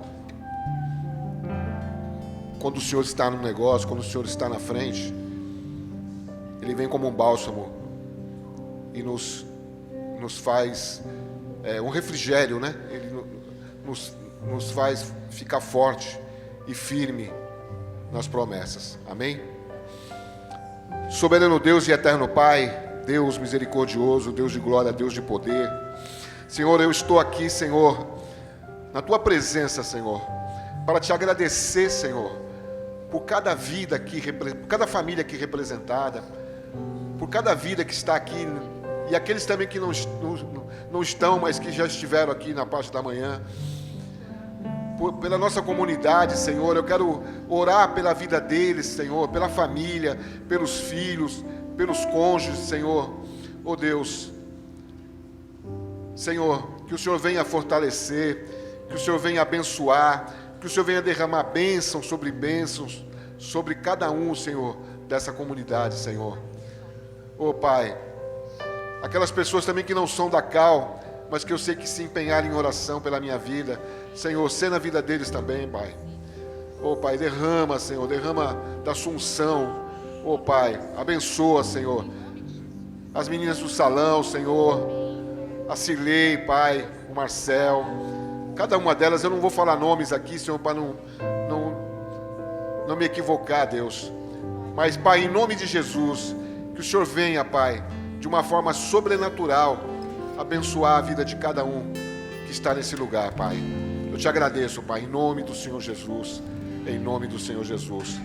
quando o Senhor está no negócio, quando o Senhor está na frente, Ele vem como um bálsamo e nos faz um refrigério, né? Ele nos faz ficar forte e firme nas promessas. Amém? Soberano Deus e eterno Pai, Deus misericordioso, Deus de glória, Deus de poder, Senhor, eu estou aqui, Senhor, na Tua presença, Senhor, para Te agradecer, Senhor, por cada vida aqui, por cada família aqui representada, por cada vida que está aqui, e aqueles também que não estão, mas que já estiveram aqui na parte da manhã, pela nossa comunidade, Senhor. Eu quero orar pela vida deles, Senhor, pela família, pelos filhos, pelos cônjuges, Senhor. Oh Deus, Senhor, que o Senhor venha fortalecer, que o Senhor venha abençoar, que o Senhor venha derramar bênçãos sobre cada um, Senhor, dessa comunidade, Senhor. Oh Pai, aquelas pessoas também que não são da CAL, mas que eu sei que se empenharem em oração pela minha vida, Senhor, sê na vida deles também, Pai. Oh Pai, derrama, Senhor, derrama da sua unção. Oh Pai, abençoa, Senhor, as meninas do salão, Senhor, a Cirlei, Pai, o Marcel, cada uma delas. Eu não vou falar nomes aqui, Senhor, para não me equivocar, Deus. Mas, Pai, em nome de Jesus, que o Senhor venha, Pai, de uma forma sobrenatural, abençoar a vida de cada um que está nesse lugar, Pai. Eu te agradeço, Pai, em nome do Senhor Jesus, em nome do Senhor Jesus.